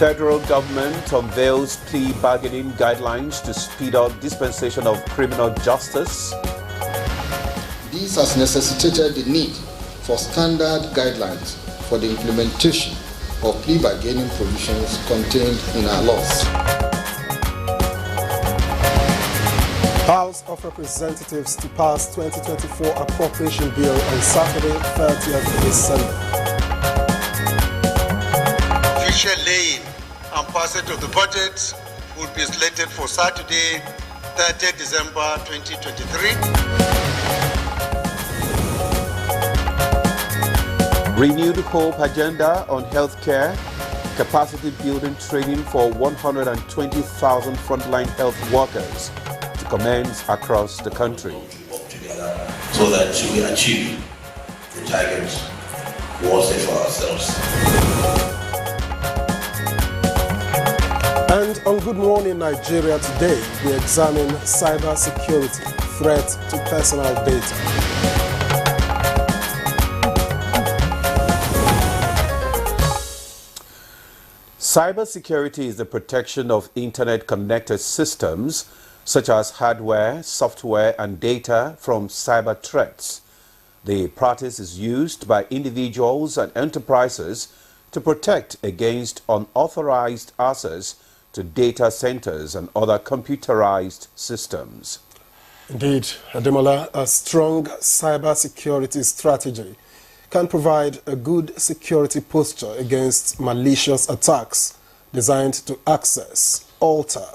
Federal government unveils plea bargaining guidelines to speed up dispensation of criminal justice. This has necessitated the need for standard guidelines for the implementation of plea bargaining provisions contained in our laws. House of Representatives to pass 2024 appropriation bill on Saturday, 30th December. Official laying and passage of the budget will be slated for Saturday, 30th December 2023. Renewed hope agenda on healthcare, capacity building training for 120,000 frontline health workers to commence across the country. Work together so that we achieve the targets we all set for ourselves. And on Good Morning Nigeria today, we examine cybersecurity, threat to personal data. Cybersecurity is the protection of internet-connected systems, such as hardware, software, and data from cyber threats. The practice is used by individuals and enterprises to protect against unauthorized access to data centers and other computerized systems. Indeed, Ademola, a strong cybersecurity strategy can provide a good security posture against malicious attacks designed to access, alter,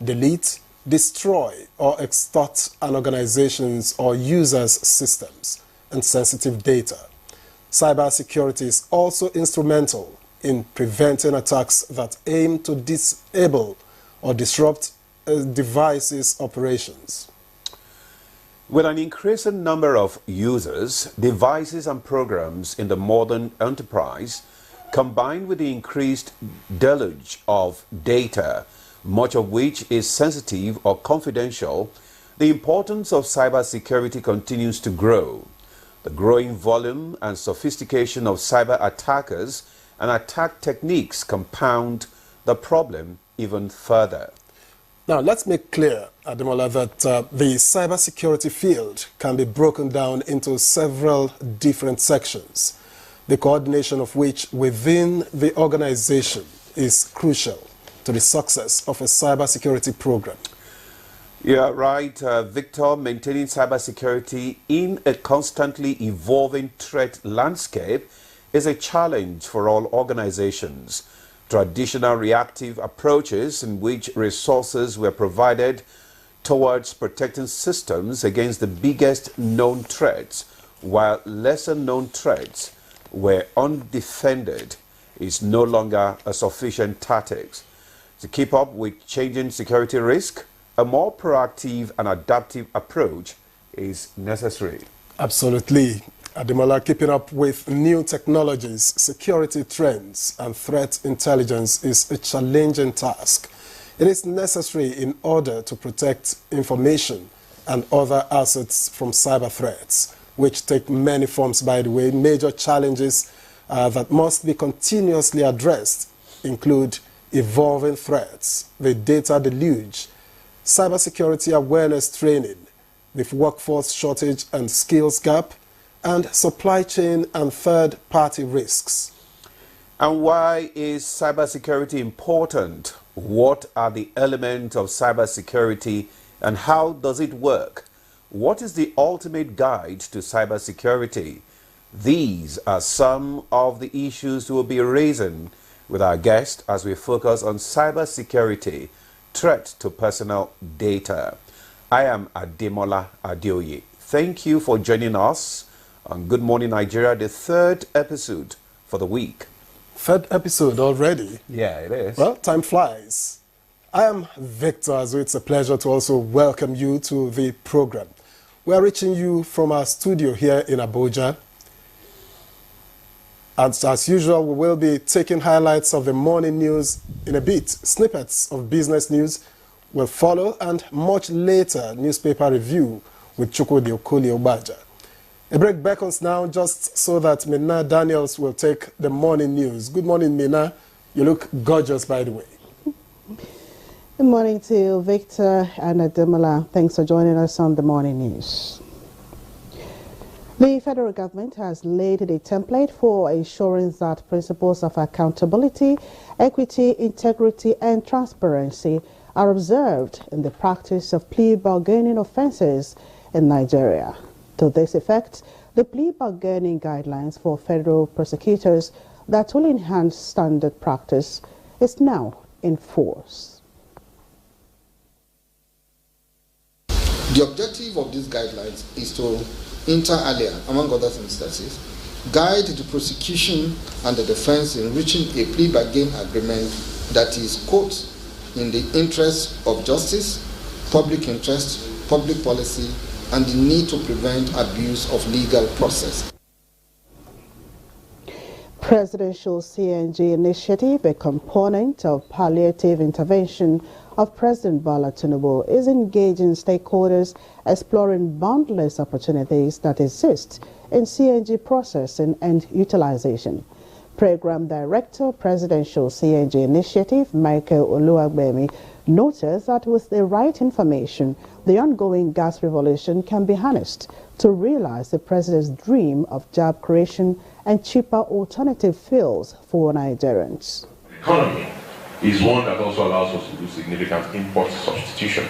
delete, destroy, or extort an organization's or user's systems and sensitive data. Cybersecurity is also instrumental in preventing attacks that aim to disable or disrupt a device's operations. With an increasing number of users, devices and programs in the modern enterprise, combined with the increased deluge of data, much of which is sensitive or confidential, the importance of cybersecurity continues to grow. The growing volume and sophistication of cyber attackers and attack techniques compound the problem even further. Now, let's make clear, Ademola, that the cybersecurity field can be broken down into several different sections, the coordination of which within the organization is crucial to the success of a cybersecurity program. Yeah, right, Victor. Maintaining cybersecurity in a constantly evolving threat landscape is a challenge for all organizations. Traditional reactive approaches in which resources were provided towards protecting systems against the biggest known threats, while lesser known threats were undefended, is no longer a sufficient tactic. To keep up with changing security risk, a more proactive and adaptive approach is necessary. Absolutely. Ademola, keeping up with new technologies, security trends, and threat intelligence is a challenging task. It is necessary in order to protect information and other assets from cyber threats, which take many forms, by the way. Major challenges that must be continuously addressed include evolving threats, the data deluge, cybersecurity awareness training, the workforce shortage and skills gap, and supply chain and third-party risks. And why is cybersecurity important? What are the elements of cybersecurity and how does it work? What is the ultimate guide to cybersecurity? These are some of the issues we'll be raising with our guest as we focus on cybersecurity, threat to personal data. I am Ademola Adeoye. Thank you for joining us on Good Morning Nigeria, the third episode for the week. Third episode already? Yeah, it is. Well, time flies. I am Victor, so it's a pleasure to also welcome you to the program. We are reaching you from our studio here in Abuja. And as usual, we will be taking highlights of the morning news in a bit. Snippets of business news will follow, and much later, newspaper review with Chukwudi Okoli-Obaja. A break beckons now, just so that Mina Daniels will take the morning news. Good morning, Mina. You look gorgeous, by the way. Good morning to you, Victor and Ademola. Thanks for joining us on the Morning News. The federal government has laid the template for ensuring that principles of accountability, equity, integrity, and transparency are observed in the practice of plea bargaining offences in Nigeria. To this effect, the plea bargaining guidelines for federal prosecutors that will enhance standard practice is now in force. The objective of these guidelines is to, inter alia, among other instances, guide the prosecution and the defense in reaching a plea bargain agreement that is, quote, in the interest of justice, public interest, public policy, and the need to prevent abuse of legal process. Presidential CNG initiative, a component of palliative intervention of President Bola Tinubu, is engaging stakeholders exploring boundless opportunities that exist in CNG processing and utilization. Program Director, Presidential CNG Initiative, Michael Oluwagbemi, noted that with the right information, the ongoing gas revolution can be harnessed to realize the President's dream of job creation and cheaper alternative fuels for Nigerians. Economy is one that also allows us to do significant import substitution.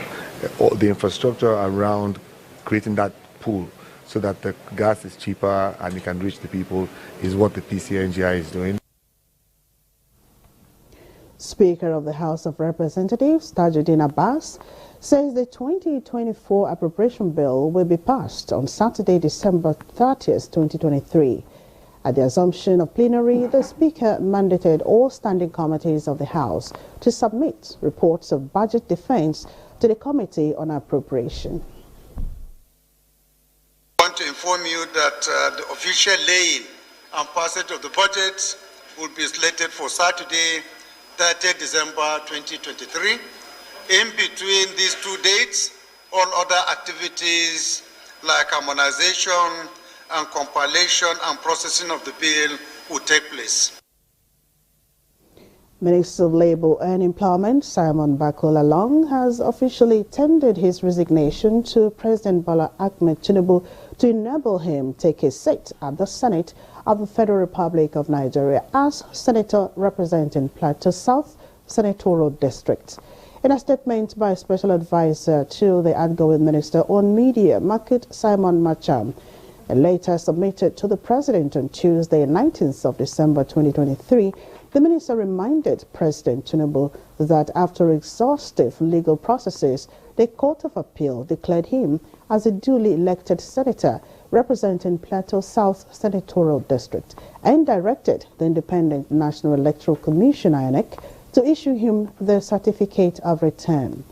The infrastructure around creating that pool so that the gas is cheaper and it can reach the people is what the PCNGI is doing. Speaker of the House of Representatives, Tajuddin Abbas, says the 2024 appropriation bill will be passed on Saturday, December 30th, 2023. At the assumption of plenary, the Speaker mandated all standing committees of the House to submit reports of budget defense to the Committee on Appropriation. I want to inform you that the official laying and passage of the budget will be slated for Saturday, 30th December 2023. In between these two dates, all other activities like harmonization and compilation and processing of the bill will take place. Minister of Labour and Employment Simon Bakola Long has officially tendered his resignation to President Bola Ahmed Tinubu to enable him take his seat at the Senate of the Federal Republic of Nigeria as Senator representing Plateau South Senatorial District. In a statement by Special Advisor to the outgoing Minister on Media, Market Simon Macham, and later submitted to the President on Tuesday, 19th of December 2023, the Minister reminded President Tinubu that after exhaustive legal processes, the Court of Appeal declared him as a duly elected Senator representing Plateau South Senatorial District and directed the Independent National Electoral Commission, INEC, to issue him the certificate of return.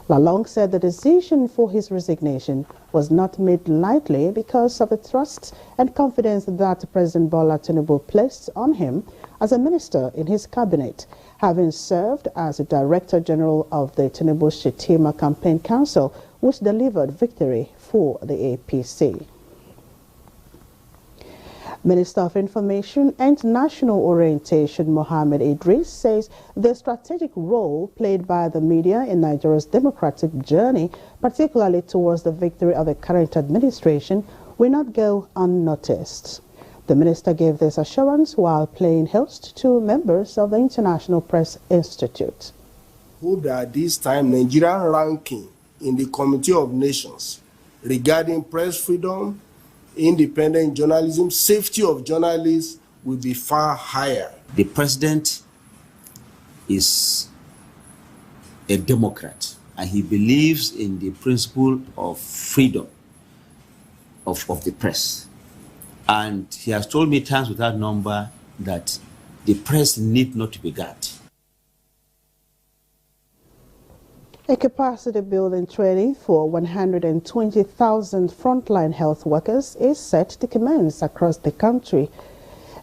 Lalong said the decision for his resignation was not made lightly because of the trust and confidence that President Bola Tinubu placed on him as a minister in his cabinet, having served as the Director General of the Tinubu Shetima Campaign Council, which delivered victory for the APC. Minister of Information and National Orientation Mohammed Idris says the strategic role played by the media in Nigeria's democratic journey, particularly towards the victory of the current administration, will not go unnoticed. The minister gave this assurance while playing host to members of the International Press Institute. Hope that this time Nigerian ranking in the Committee of Nations regarding press freedom, independent journalism, safety of journalists will be far higher. The president is a Democrat and he believes in the principle of freedom of the press. And he has told me times without number that the press need not to be guarded. A capacity building training for 120,000 frontline health workers is set to commence across the country.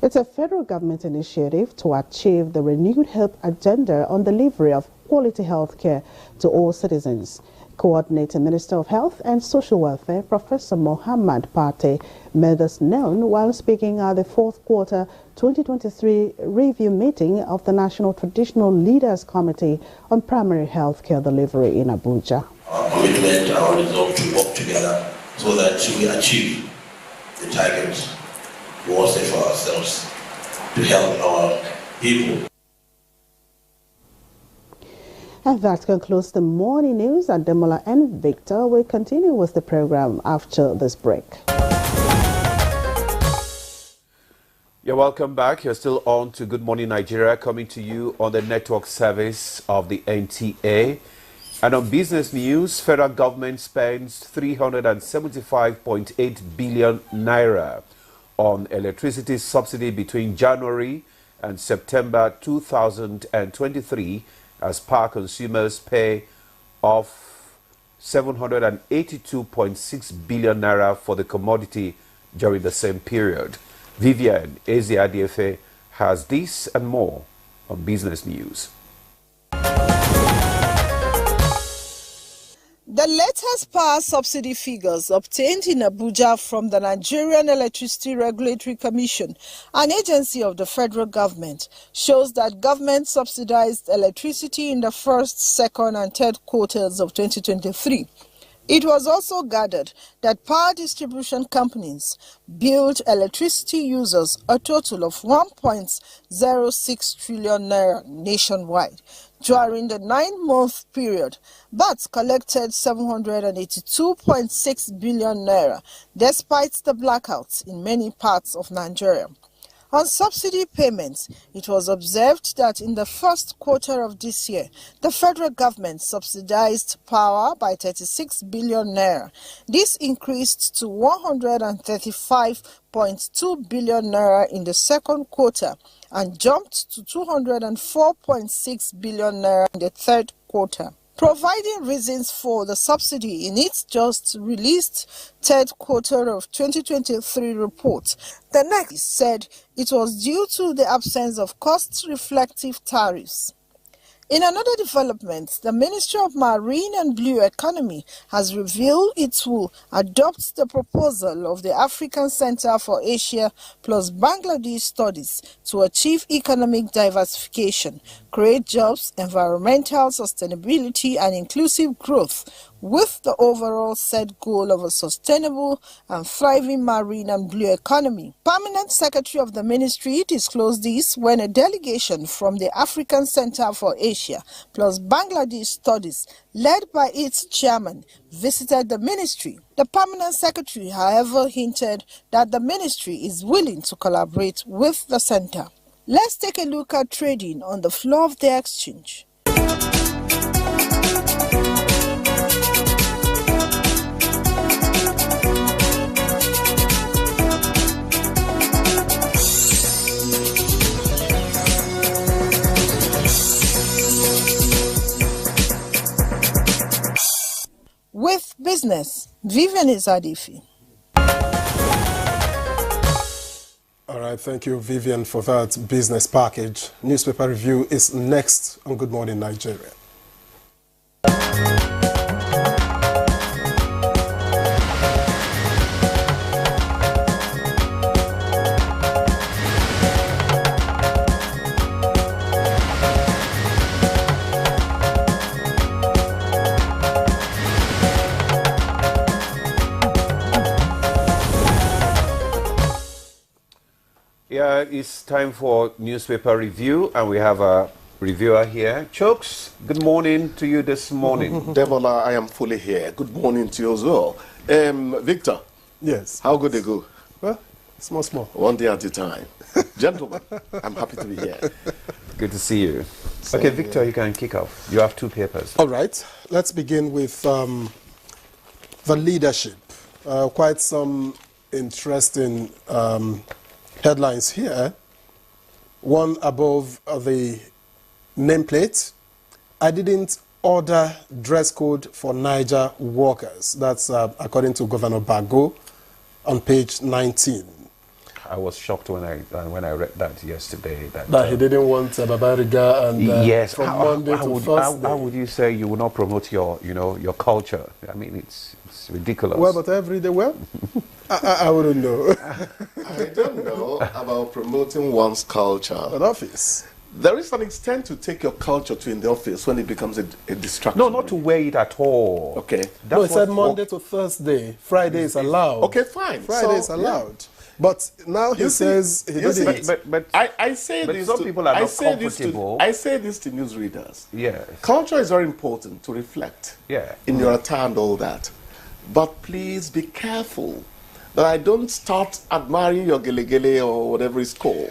It's a federal government initiative to achieve the renewed hope agenda on delivery of quality health care to all citizens. Coordinating Minister of Health and Social Welfare, Professor Mohammed Pate, made this known while speaking at the fourth quarter 2023 review meeting of the National Traditional Leaders Committee on Primary Health Care Delivery in Abuja. Our commitment, our resolve to work together so that we achieve the targets we all set for ourselves to help our people. And that concludes the morning news. And Demola and Victor will continue with the program after this break. You're welcome back. You're still on to Good Morning Nigeria, coming to you on the network service of the NTA. And on business news, federal government spends 375.8 billion naira on electricity subsidy between January and September 2023 as power consumers pay off 782.6 billion naira for the commodity during the same period. Vivian Eziadiefe has this and more on business news. The latest power subsidy figures obtained in Abuja from the Nigerian Electricity Regulatory Commission, an agency of the federal government, shows that government subsidized electricity in the first, second and third quarters of 2023. It was also gathered that power distribution companies billed electricity users a total of 1.06 trillion naira nationwide during the 9-month period, but collected 782.6 billion naira despite the blackouts in many parts of Nigeria. On subsidy payments, it was observed that in the first quarter of this year, the federal government subsidized power by 36 billion naira. This increased to 135.2 billion naira in the second quarter and jumped to 204.6 billion naira in the third quarter. Providing reasons for the subsidy in its just released third quarter of 2023 report, the NEC said it was due to the absence of cost-reflective tariffs. In another development, the Ministry of Marine and Blue Economy has revealed it will adopt the proposal of the African Center for Asia plus Bangladesh Studies to achieve economic diversification, create jobs, environmental sustainability and inclusive growth, with the overall set goal of a sustainable and thriving marine and blue economy. Permanent Secretary of the Ministry disclosed this when a delegation from the African Center for Asia plus Bangladesh Studies, led by its chairman, visited the ministry. The Permanent Secretary, however, hinted that the ministry is willing to collaborate with the center. Let's take a look at trading on the floor of the exchange. With business, Vivian Eziadiefe. All right, thank you, Vivian, for that business package. Newspaper review is next on Good Morning Nigeria. Yeah, it's time for newspaper review, and we have a reviewer here. Chokes, good morning to you this morning. Demola, I am fully here. Good morning to you as well. Victor. Yes. How good they go? Well, small. One day at a time. Gentlemen, I'm happy to be here. Good to see you. Okay, Victor, you can kick off. You have two papers. All right, let's begin with the leadership. Quite some interesting headlines here. One above the nameplate. I didn't order dress code for Niger workers. That's according to Governor Bago on page 19. I was shocked when I read that yesterday. That he didn't want Babariga and yes, from Monday to Thursday. How would you say you will not promote your culture? I mean, it's ridiculous. Well, but every day, well, I wouldn't know. I don't know about promoting one's culture. An office. There is an extent to take your culture to in the office when it becomes a distraction. No, not to wear it at all. Okay. No, it said Monday to Thursday. Friday is allowed. Okay, fine. Friday is allowed. Yeah. But now he says he didn't. But I say but this. Some people are not comfortable. I say this to newsreaders. Yes. Culture is very important to reflect. Yeah. In your attire and all that. But please be careful that I don't start admiring your gele or whatever it's called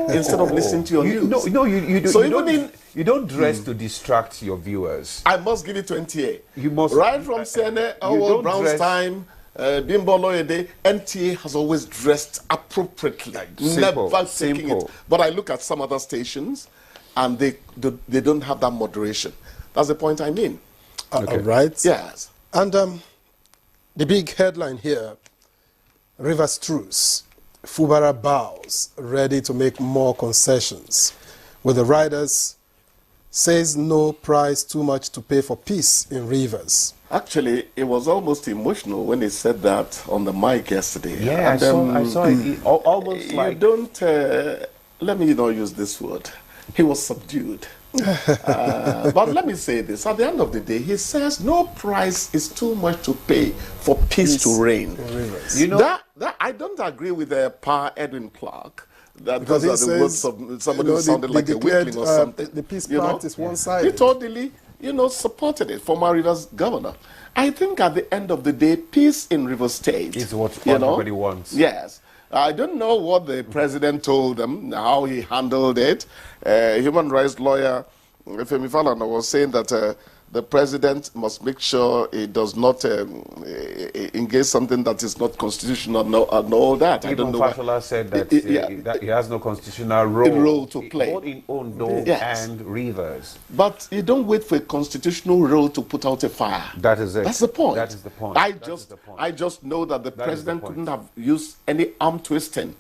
instead of listening to your news. You do. So you don't dress to distract your viewers. I must give it to NTA. You must. Right from CNN, Howard Brown's time, Bimbo Loyede, NTA has always dressed appropriately. Simple. Never taking it. But I look at some other stations, and they don't have that moderation. That's the point I mean. Okay. Right. Yes. And the big headline here. Rivers truce, Fubara bows, ready to make more concessions. With the riders, says no price too much to pay for peace in Rivers. Actually, it was almost emotional when he said that on the mic yesterday. Yeah, and, I saw it almost like... You don't, let me not use this word. He was subdued. But let me say this, at the end of the day, he says no price is too much to pay for peace to reign. You know, that I don't agree with Pa Edwin Clark. That because those are the words of somebody who sounded like a weakling or something. The peace pact is one-sided. He totally, supported it, former Rivers governor. I think at the end of the day, peace in Rivers State is what everybody wants. Yes. I don't know what the president told them, how he handled it. Human rights lawyer Femi Falana was saying that the president must make sure he does not engage something that is not constitutional and all that. Even I don't know. Fashola said that, that he has no constitutional role to play, both in Ondo and Rivers. But you don't wait for a constitutional role to put out a fire. That is it. That's the point. That is the point. I just know that the president couldn't have used any arm twisting.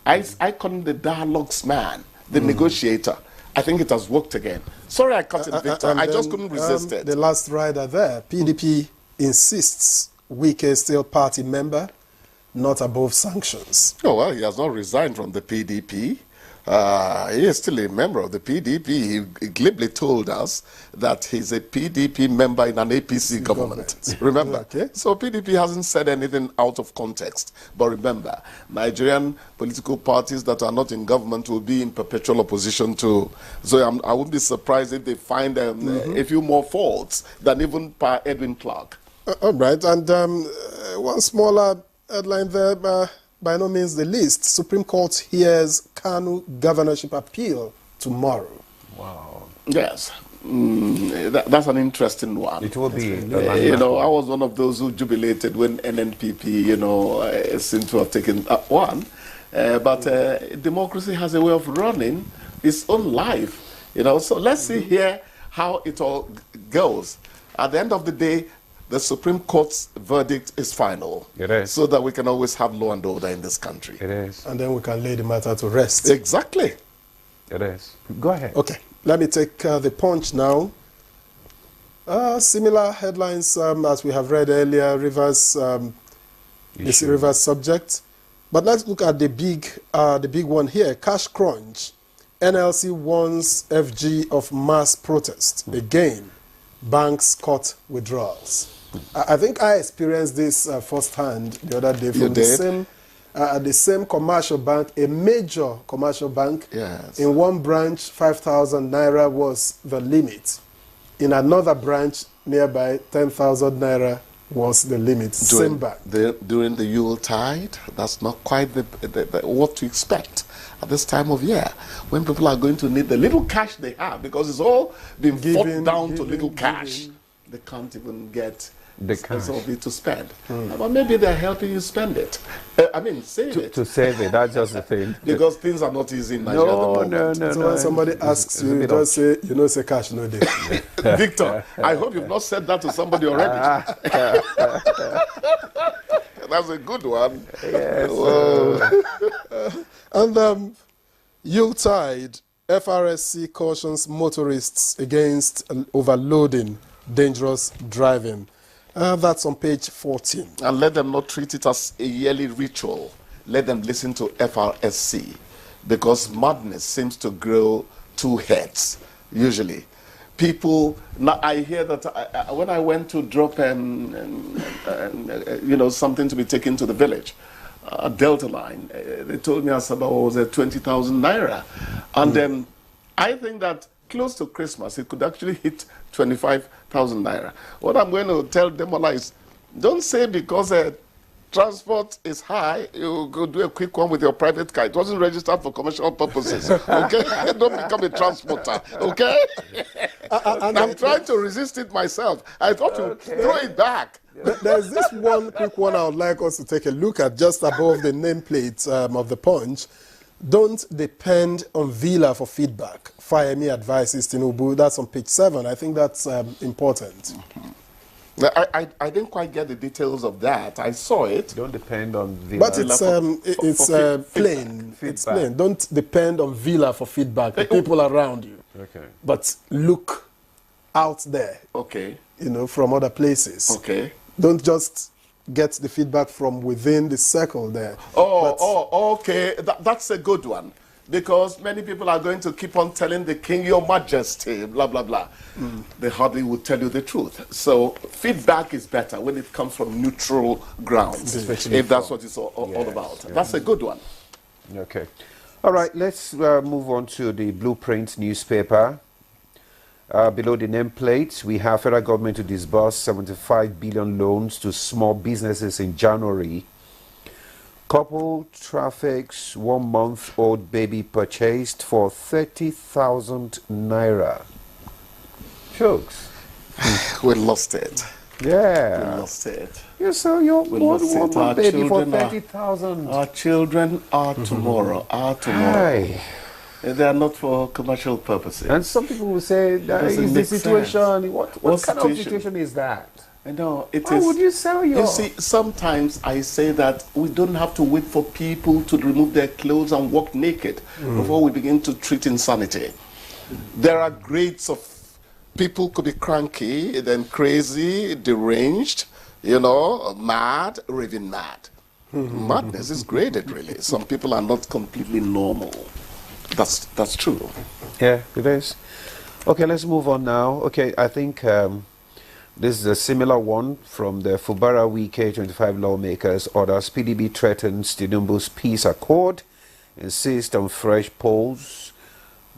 I call him the dialogues man, the negotiator. I think it has worked again. Sorry I cut it, Victor. I just couldn't resist it. The last rider there, PDP insists Wike is still party member, not above sanctions. Oh, well, he has not resigned from the PDP. He is still a member of the PDP. He glibly told us that he's a PDP member in an APC government. Remember? Okay. So PDP hasn't said anything out of context. But remember, Nigerian political parties that are not in government will be in perpetual opposition to. So I wouldn't be surprised if they find a few more faults than even Pa Edwin Clark. All right. And one smaller headline there, by no means the least. Supreme Court hears Kanu governorship appeal tomorrow. Wow. Yes. That's an interesting one. It will be. I was one of those who jubilated when NNPP, seemed to have taken one. But democracy has a way of running its own life. So let's see here how it all goes. At the end of the day, the Supreme Court's verdict is final. It is. So that we can always have law and order in this country. It is. And then we can lay the matter to rest. Exactly. It is. Go ahead. Okay. Let me take the Punch now. Similar headlines as we have read earlier, Rivers, this Rivers subject. But let's look at the big one here, cash crunch. NLC warns FG of mass protest. Again, banks cut withdrawals. I think I experienced this firsthand the other day from the same commercial bank, a major commercial bank. Yes. In one branch, 5,000 naira was the limit. In another branch nearby, 10,000 naira was the limit. Same bank. During the Yule tide, that's not quite what to expect at this time of year, when people are going to need the little cash they have, because it's all been fought down to little cash. They can't even get the cash of it to spend. But maybe they're helping you spend it. Save it. To save it, that's just the thing. Because things are not easy in Nigeria at the moment. No. So when somebody asks you, you just say, say cash, no day. Victor, I hope you've not said that to somebody already. That's a good one. Yes. And Yuletide, FRSC cautions motorists against overloading, dangerous driving. That's on page 14. And let them not treat it as a yearly ritual. Let them listen to FRSC, because madness seems to grow two heads, usually. People, now I hear that when I went to drop something to be taken to the village, Delta Line, they told me about was 20,000 naira. And then I think that close to Christmas, it could actually hit 25,000 naira. What I'm going to tell them is, don't say because transport is high, you go do a quick one with your private car. It wasn't registered for commercial purposes. Okay? Don't become a transporter. Okay? I'm trying to resist it myself. I thought to throw it back. There's this one quick one I would like us to take a look at just above the nameplate of the Punch. Don't depend on Villa for feedback. Fayemi advises Tinubu. That's on page 7. I think that's important. I didn't quite get the details of that. I saw it. Don't depend on Villa. But it's plain. It's plain. Don't depend on Villa for feedback. The people around you. Okay. But look out there. Okay. From other places. Okay. Don't just get the feedback from within the circle there. Okay. That's a good one. Because many people are going to keep on telling the king, your majesty, blah, blah, blah. They hardly will tell you the truth. So feedback is better when it comes from neutral grounds, if that's what it's all about. Yeah. That's a good one. Okay. All right, let's move on to the Blueprint newspaper. Below the nameplate, we have federal government to disburse 75 billion loans to small businesses in January. Couple traffics 1-month-old baby purchased for 30,000 naira. Jokes. We lost it. Yeah. We lost it. You sell your one baby for 30,000. Our children are tomorrow. Aye. They are not for commercial purposes. And some people will say that is the situation. What kind of situation is that? No, Why would you sell your... You see, sometimes I say that we don't have to wait for people to remove their clothes and walk naked before we begin to treat insanity. There are grades of people could be cranky, then crazy, deranged, mad, raving mad. Madness is graded, really. Some people are not completely normal. That's true. Yeah, it is. Okay, let's move on now. Okay, I think... this is a similar one from the Fubara Wike 25 lawmakers. Orders PDB threatens Tinubu's peace accord, insists on fresh polls,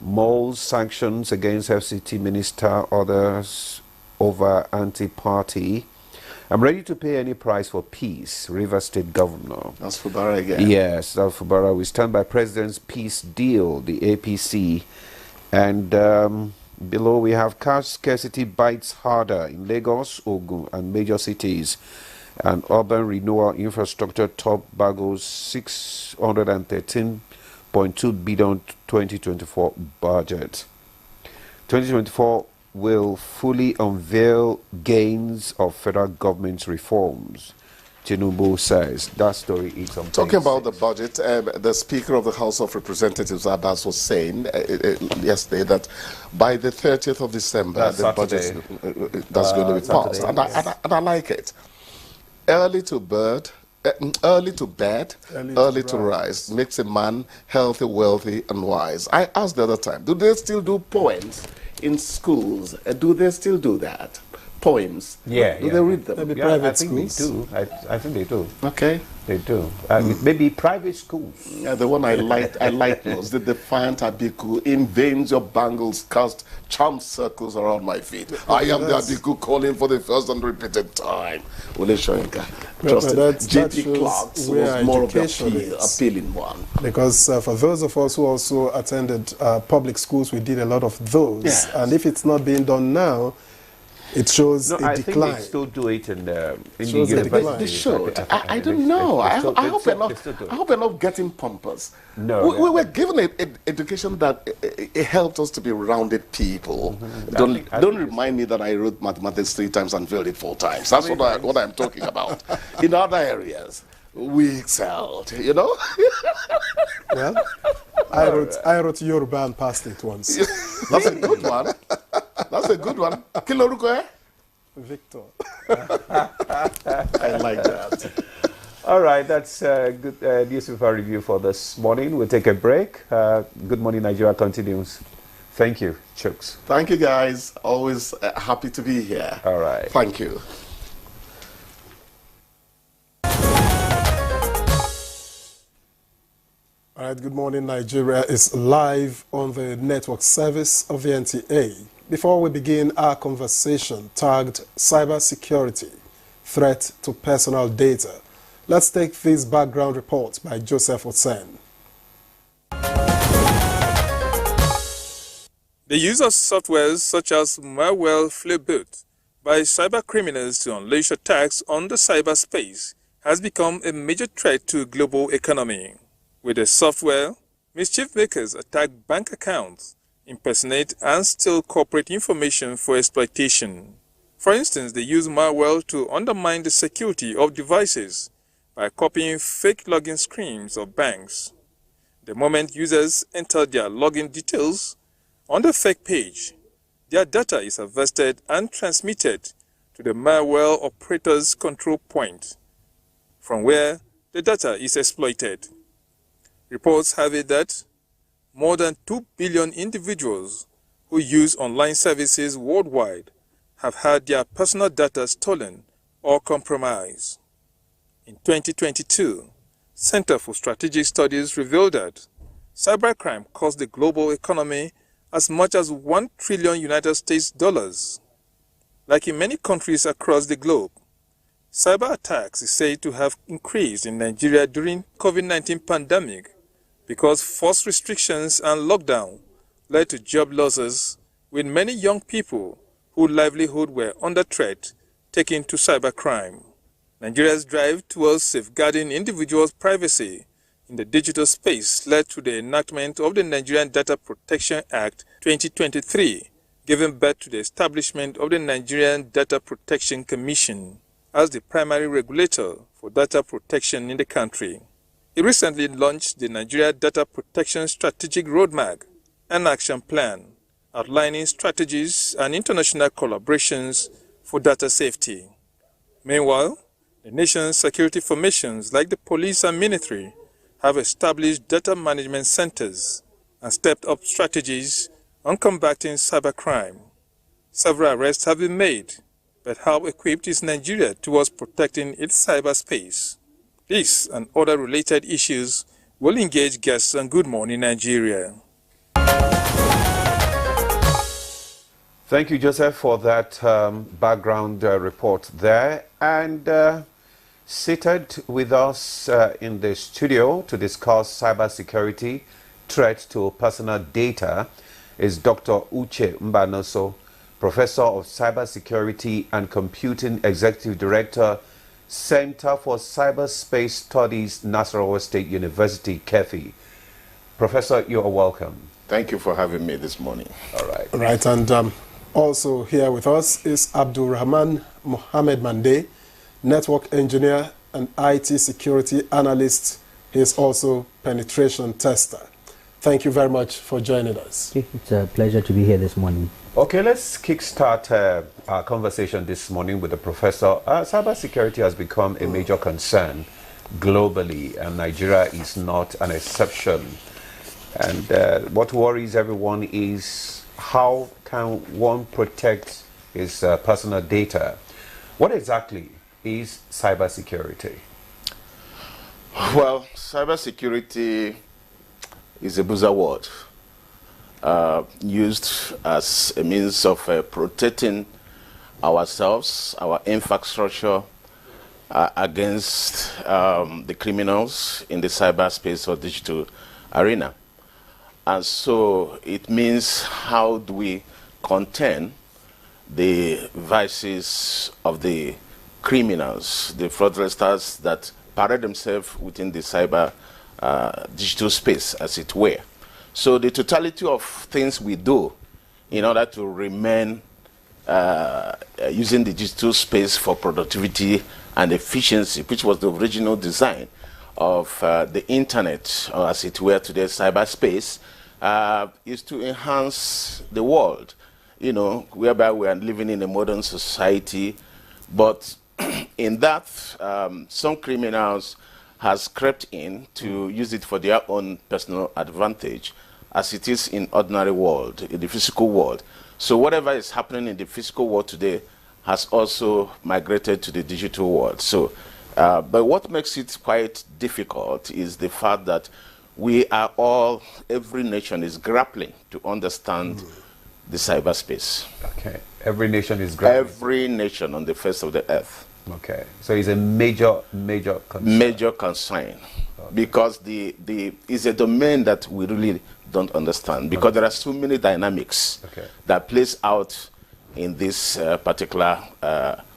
molds sanctions against FCT minister, others over anti-party. I'm ready to pay any price for peace, Rivers State Governor. That's Fubara again. Yes, that's Fubara. We stand by President's peace deal, the APC. And... below we have cash scarcity bites harder in Lagos, Ogun and major cities, and urban renewal infrastructure top bagos 613.2 billion 2024 budget. 2024 will fully unveil gains of federal government's reforms, Tinubu says. That story is on Talking about the budget, the Speaker of the House of Representatives, Abbas, was saying yesterday that by the 30th of December, the budget that's going to be passed. And I like it. Early to bed, early to rise makes a man healthy, wealthy, and wise. I asked the other time, do they still do poems in schools? Do they still do that? Poems. Yeah. Do they read them? Maybe private schools. They do. I think they do. Okay. They do. Maybe private schools. Yeah, the one I liked was the defiant Abiku. In veins your bangles cast charm circles around my feet. I am the Abiku calling for the first and repeated time. Wole Soyinka. J.P. Clark's was more of the appealing one. Because for those of us who also attended public schools, we did a lot of those. Yes. And if it's not being done now, it shows a decline. I think they still do it in the university. They should. I don't know. I hope we're not getting pompous. No. We were given an education that it helped us to be rounded people. Don't remind me that I wrote mathematics 3 times and failed it 4 times. That's what I'm talking about. In other areas, we excelled, you know. Well, I wrote Yoruba and passed it once. That's a good one. That's a good one. Kiloruko, Victor. I like that. All right, that's good newspaper review for this morning. We'll take a break. Good Morning Nigeria continues. Thank you, Chooks. Thank you, guys. Always happy to be here. All right. Thank you. All right, Good Morning Nigeria is live on the network service of the NTA. Before we begin our conversation tagged Cybersecurity, Threat to Personal Data, let's take this background report by Joseph Osen. The use of softwares such as malware Flipboot by cybercriminals to unleash attacks on the cyberspace has become a major threat to global economy. With the software, mischief makers attack bank accounts, impersonate and steal corporate information for exploitation. For instance, they use malware to undermine the security of devices by copying fake login screens of banks. The moment users enter their login details on the fake page, their data is harvested and transmitted to the malware operator's control point, from where the data is exploited. Reports have it that more than 2 billion individuals who use online services worldwide have had their personal data stolen or compromised. In 2022, Center for Strategic Studies revealed that cybercrime cost the global economy as much as $1 trillion United States dollars. Like in many countries across the globe, cyber attacks is said to have increased in Nigeria during COVID-19 pandemic because forced restrictions and lockdown led to job losses, with many young people whose livelihood were under threat taken to cybercrime. Nigeria's drive towards safeguarding individuals' privacy in the digital space led to the enactment of the Nigerian Data Protection Act 2023, giving birth to the establishment of the Nigerian Data Protection Commission as the primary regulator for data protection in the country. It recently launched the Nigeria Data Protection Strategic Roadmap and Action Plan, outlining strategies and international collaborations for data safety. Meanwhile, the nation's security formations like the police and military have established data management centers and stepped up strategies on combating cybercrime. Several arrests have been made, but how equipped is Nigeria towards protecting its cyberspace? This and other related issues will engage guests on Good Morning Nigeria. Thank you, Joseph, for that background report there. And seated with us in the studio to discuss cybersecurity, threat to personal data, is Dr. Uche Mbanoso, Professor of Cybersecurity and Computing Executive Director, Center for Cyberspace Studies, Nasarawa State University, KEFI. Professor, you are welcome. Thank you for having me this morning. All right. Right, and also here with us is Abdul Rahman Mohammed Mande, network engineer and IT security analyst. He is also penetration tester. Thank you very much for joining us. It's a pleasure to be here this morning. Okay, let's kickstart our conversation this morning with the professor. Cybersecurity has become a major concern globally, and Nigeria is not an exception. And what worries everyone is how can one protect his personal data? What exactly is cybersecurity? Well, cybersecurity is a buzzword used as a means of protecting ourselves, our infrastructure against the criminals in the cyberspace or digital arena. And so it means how do we contain the vices of the criminals, the fraudsters that parade themselves within the cyber digital space, as it were. So the totality of things we do in order to remain using the digital space for productivity and efficiency, which was the original design of the internet, or as it were today, cyberspace, is to enhance the world, you know, whereby we are living in a modern society. But in that, some criminals has crept in to use it for their own personal advantage, as it is in ordinary world, in the physical world. So whatever is happening in the physical world today has also migrated to the digital world. So, but what makes it quite difficult is the fact that we are all, every nation is grappling to understand the cyberspace. Okay, every nation is grappling. Every nation on the face of the earth. Okay, so it's a major concern. Major concern, because it's a domain that we really don't understand, because there are so many dynamics that plays out in this particular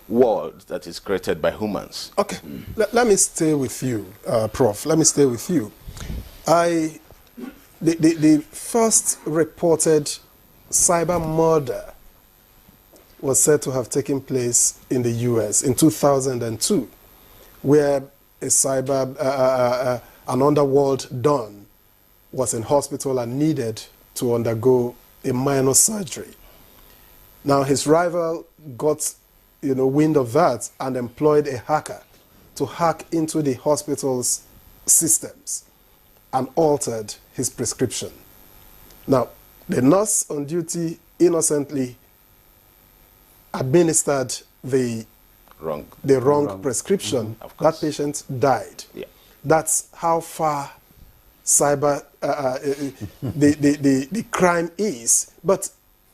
world that is created by humans. Okay, let me stay with you, Prof. Let me stay with you. The first reported cyber murder was said to have taken place in the US in 2002, where a an underworld don was in hospital and needed to undergo a minor surgery. Now his rival got, wind of that and employed a hacker to hack into the hospital's systems and altered his prescription. Now, the nurse on duty innocently administered the wrong prescription. That patient died. Yeah. That's how far cyber the crime is. But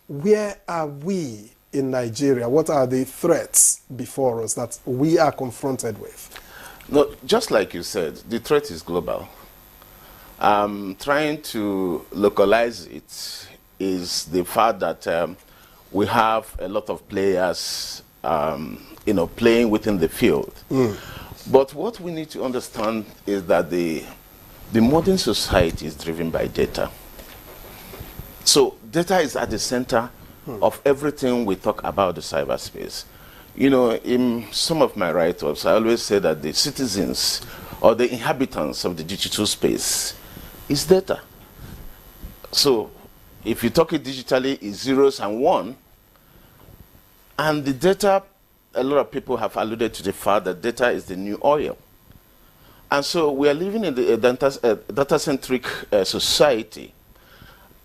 where are we in Nigeria? What are the threats before us that we are confronted with? No, just like you said, the threat is global. Trying to localize it is the fact that we have a lot of players, playing within the field. But what we need to understand is that the modern society is driven by data. So data is at the center of everything we talk about the cyberspace. In some of my write-ups, I always say that the citizens or the inhabitants of the digital space is data. So if you talk it digitally, it's zeros and one. And the data, a lot of people have alluded to the fact that data is the new oil. And so we are living in a data-centric society.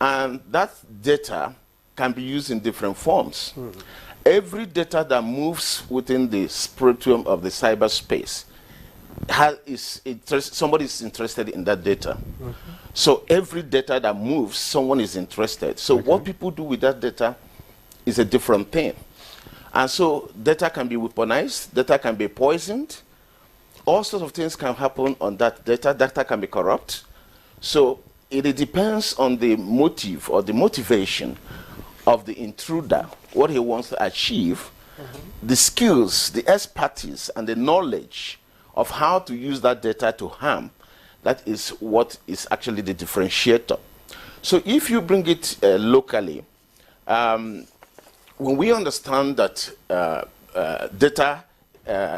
And that data can be used in different forms. Every data that moves within the spectrum of the cyberspace somebody is interested in that data. So every data that moves, someone is interested. So what people do with that data is a different thing. And so data can be weaponized, data can be poisoned, all sorts of things can happen on that data. Data can be corrupt. So it depends on the motive or the motivation of the intruder, what he wants to achieve, the skills, the expertise, and the knowledge of how to use that data to harm. That is what is actually the differentiator. So if you bring it locally, when we understand that data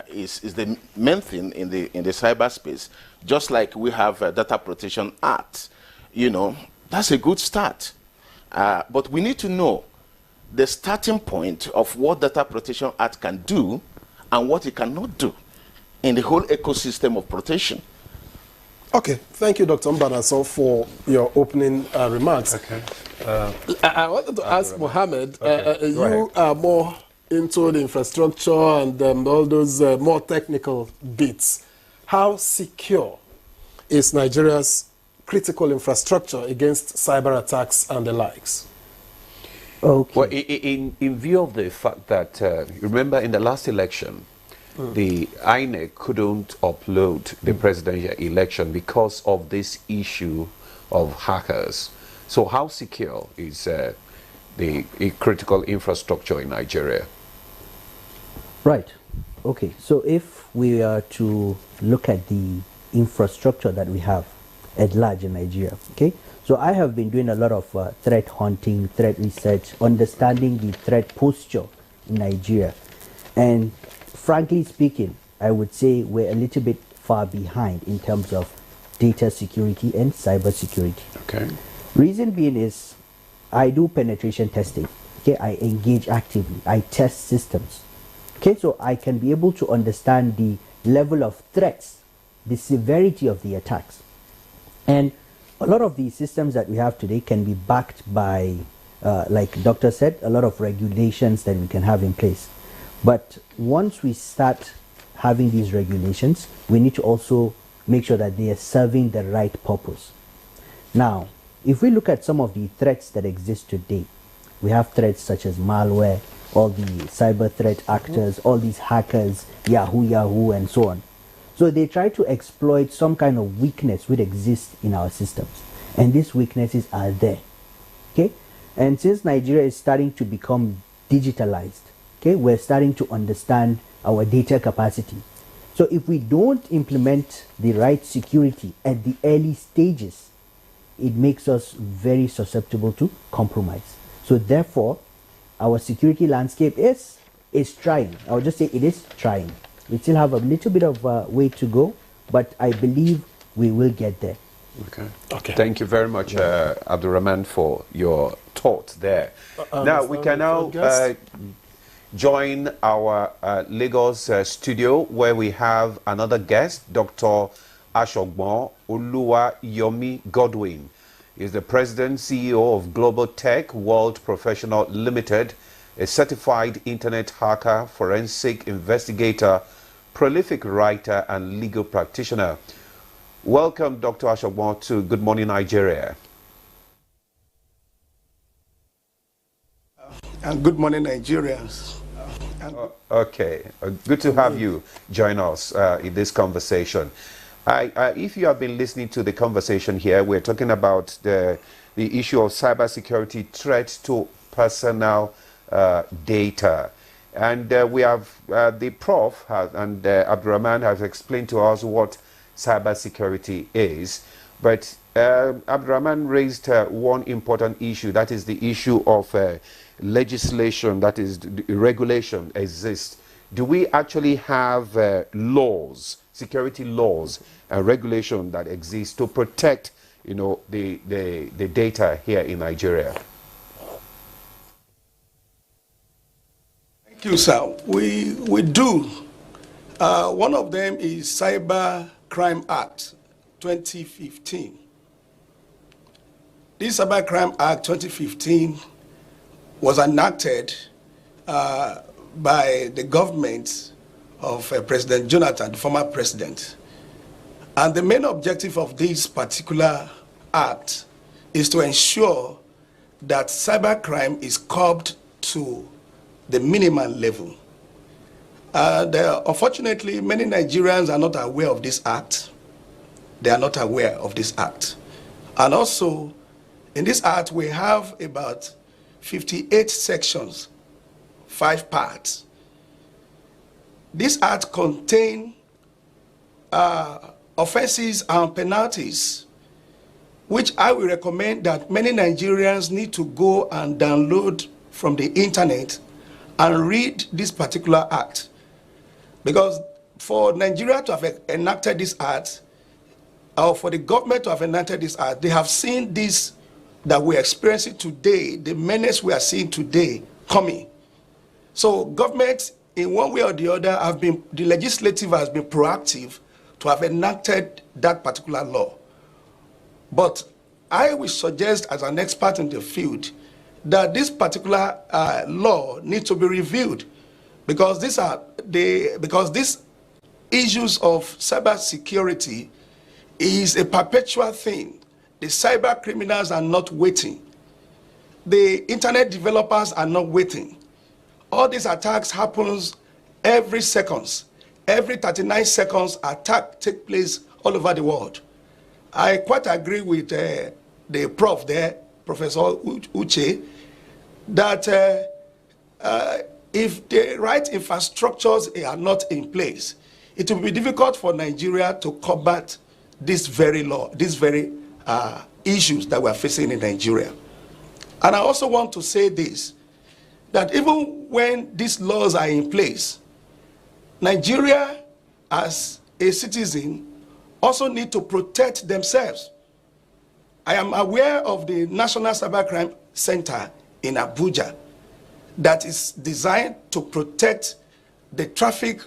is the main thing in the cyberspace, just like we have a Data Protection Act, that's a good start. But we need to know the starting point of what Data Protection Act can do and what it cannot do in the whole ecosystem of protection. Okay, thank you, Dr. Mbanaso, for your opening remarks. Okay. I wanted to ask Mohammed, you are more into the infrastructure and all those more technical bits. How secure is Nigeria's critical infrastructure against cyber attacks and the likes? Okay. Well, in view of the fact that, remember in the last election, the INEC couldn't upload the presidential election because of this issue of hackers. So how secure is the critical infrastructure in Nigeria? Right. Okay. So if we are to look at the infrastructure that we have at large in Nigeria, okay? So I have been doing a lot of threat hunting, threat research, understanding the threat posture in Nigeria. And frankly speaking, I would say we're a little bit far behind in terms of data security and cyber security. Okay. Reason being is I do penetration testing. Okay, I engage actively. I test systems. Okay, so I can be able to understand the level of threats, the severity of the attacks. And a lot of these systems that we have today can be backed by, like the doctor said, a lot of regulations that we can have in place. But once we start having these regulations, we need to also make sure that they are serving the right purpose. Now, if we look at some of the threats that exist today, we have threats such as malware, all the cyber threat actors, all these hackers, Yahoo, and so on. So they try to exploit some kind of weakness which exists in our systems. And these weaknesses are there. Okay? And since Nigeria is starting to become digitalized, okay, we're starting to understand our data capacity. So if we don't implement the right security at the early stages, it makes us very susceptible to compromise. So therefore, our security landscape is trying. I would just say it is trying. We still have a little bit of way to go, but I believe we will get there. Okay. Okay. Thank you very much, Abdulrahman, for your thoughts there. Now we can now join our Lagos studio, where we have another guest, Dr. Ashogbon Oluwayomi Godwin. He is the President, CEO of Global Tech World Professional Limited, a certified internet hacker, forensic investigator, prolific writer, and legal practitioner. Welcome, Dr. Ashogbon, to Good Morning Nigeria. And good morning, Nigerians. Okay, good to have you join us in this conversation. If you have been listening to the conversation here, we're talking about the issue of cybersecurity threats to personal data. And we have the Prof and Abdulrahman has explained to us what cybersecurity is. But Abdulrahman raised one important issue, that is the issue of legislation, that is regulation exists. Do we actually have laws, security laws and regulation that exist to protect, you know, the data here in Nigeria? Thank you, sir. We do. One of them is Cyber Crime Act 2015. This Cyber Crime Act 2015 was enacted by the government of President Jonathan, the former president. And the main objective of this particular act is to ensure that cybercrime is curbed to the minimum level. Unfortunately, many Nigerians are not aware of this act. They are not aware of this act. And also, in this act, we have about 58 sections, 5 parts. This act contains offenses and penalties, which I will recommend that many Nigerians need to go and download from the internet and read this particular act. Because for Nigeria to have enacted this act, or for the government to have enacted this act, they have seen this that we're experiencing today, the menace we are seeing today coming. So government, in one way or the other, the legislative has been proactive to have enacted that particular law. But I will suggest, as an expert in the field, that this particular law needs to be reviewed, because these issues of cybersecurity is a perpetual thing. The cyber criminals are not waiting. The internet developers are not waiting. All these attacks happens every seconds. Every 39 seconds, attack take place all over the world. I quite agree with the prof there, Professor Uche, that if the right infrastructures are not in place, it will be difficult for Nigeria to combat this very law, these very issues that we're facing in Nigeria. And I also want to say this, that even when these laws are in place, Nigeria as a citizen also need to protect themselves. I am aware of the National Cybercrime Center in Abuja that is designed to protect the traffic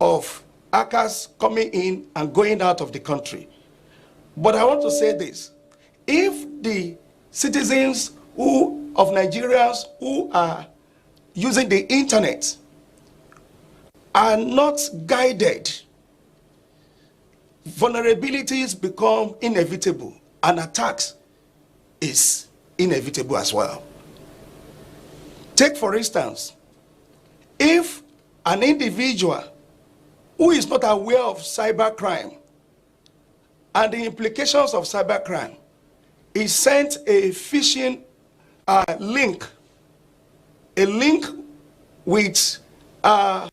of hackers coming in and going out of the country. But I want to say this: if the citizens of Nigerians who are using the internet are not guided, vulnerabilities become inevitable and attacks is inevitable as well. Take for instance, if an individual who is not aware of cybercrime and the implications of cybercrime is sent a phishing link, a link with a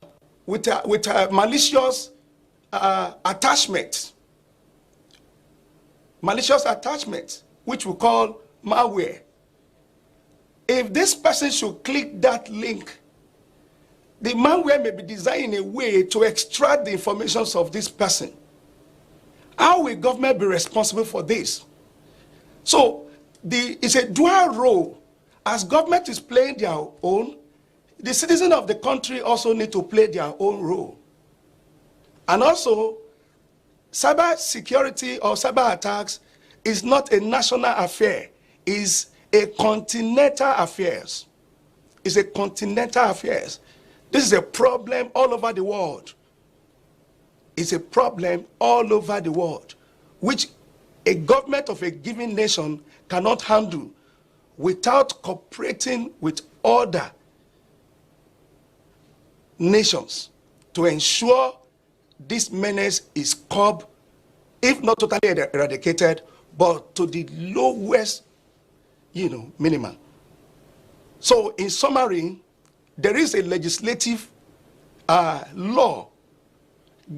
malicious attachment, which we call malware. If this person should click that link, the malware may be designed in a way to extract the information of this person. How will government be responsible for this? So it's a dual role. As government is playing their own, the citizens of the country also need to play their own role. And also, cyber security or cyber attacks is not a national affair, it's a continental affair. It's a continental affair. This is a problem all over the world. It's a problem all over the world, which a government of a given nation cannot handle without cooperating with other nations to ensure this menace is curbed, if not totally eradicated, but to the lowest, minimum. So in summary, there is a legislative law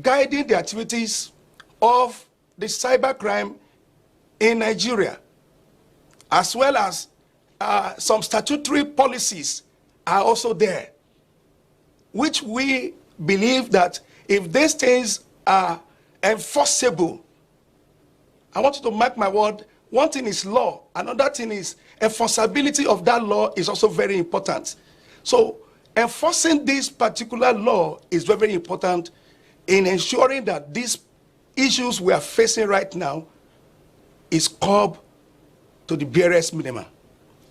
guiding the activities of the cybercrime in Nigeria, as well as some statutory policies are also there, which we believe that if these things are enforceable, I want you to mark my word, one thing is law, another thing is enforceability of that law is also very important. So enforcing this particular law is very, very important in ensuring that these issues we are facing right now is curbed to the barest minimum.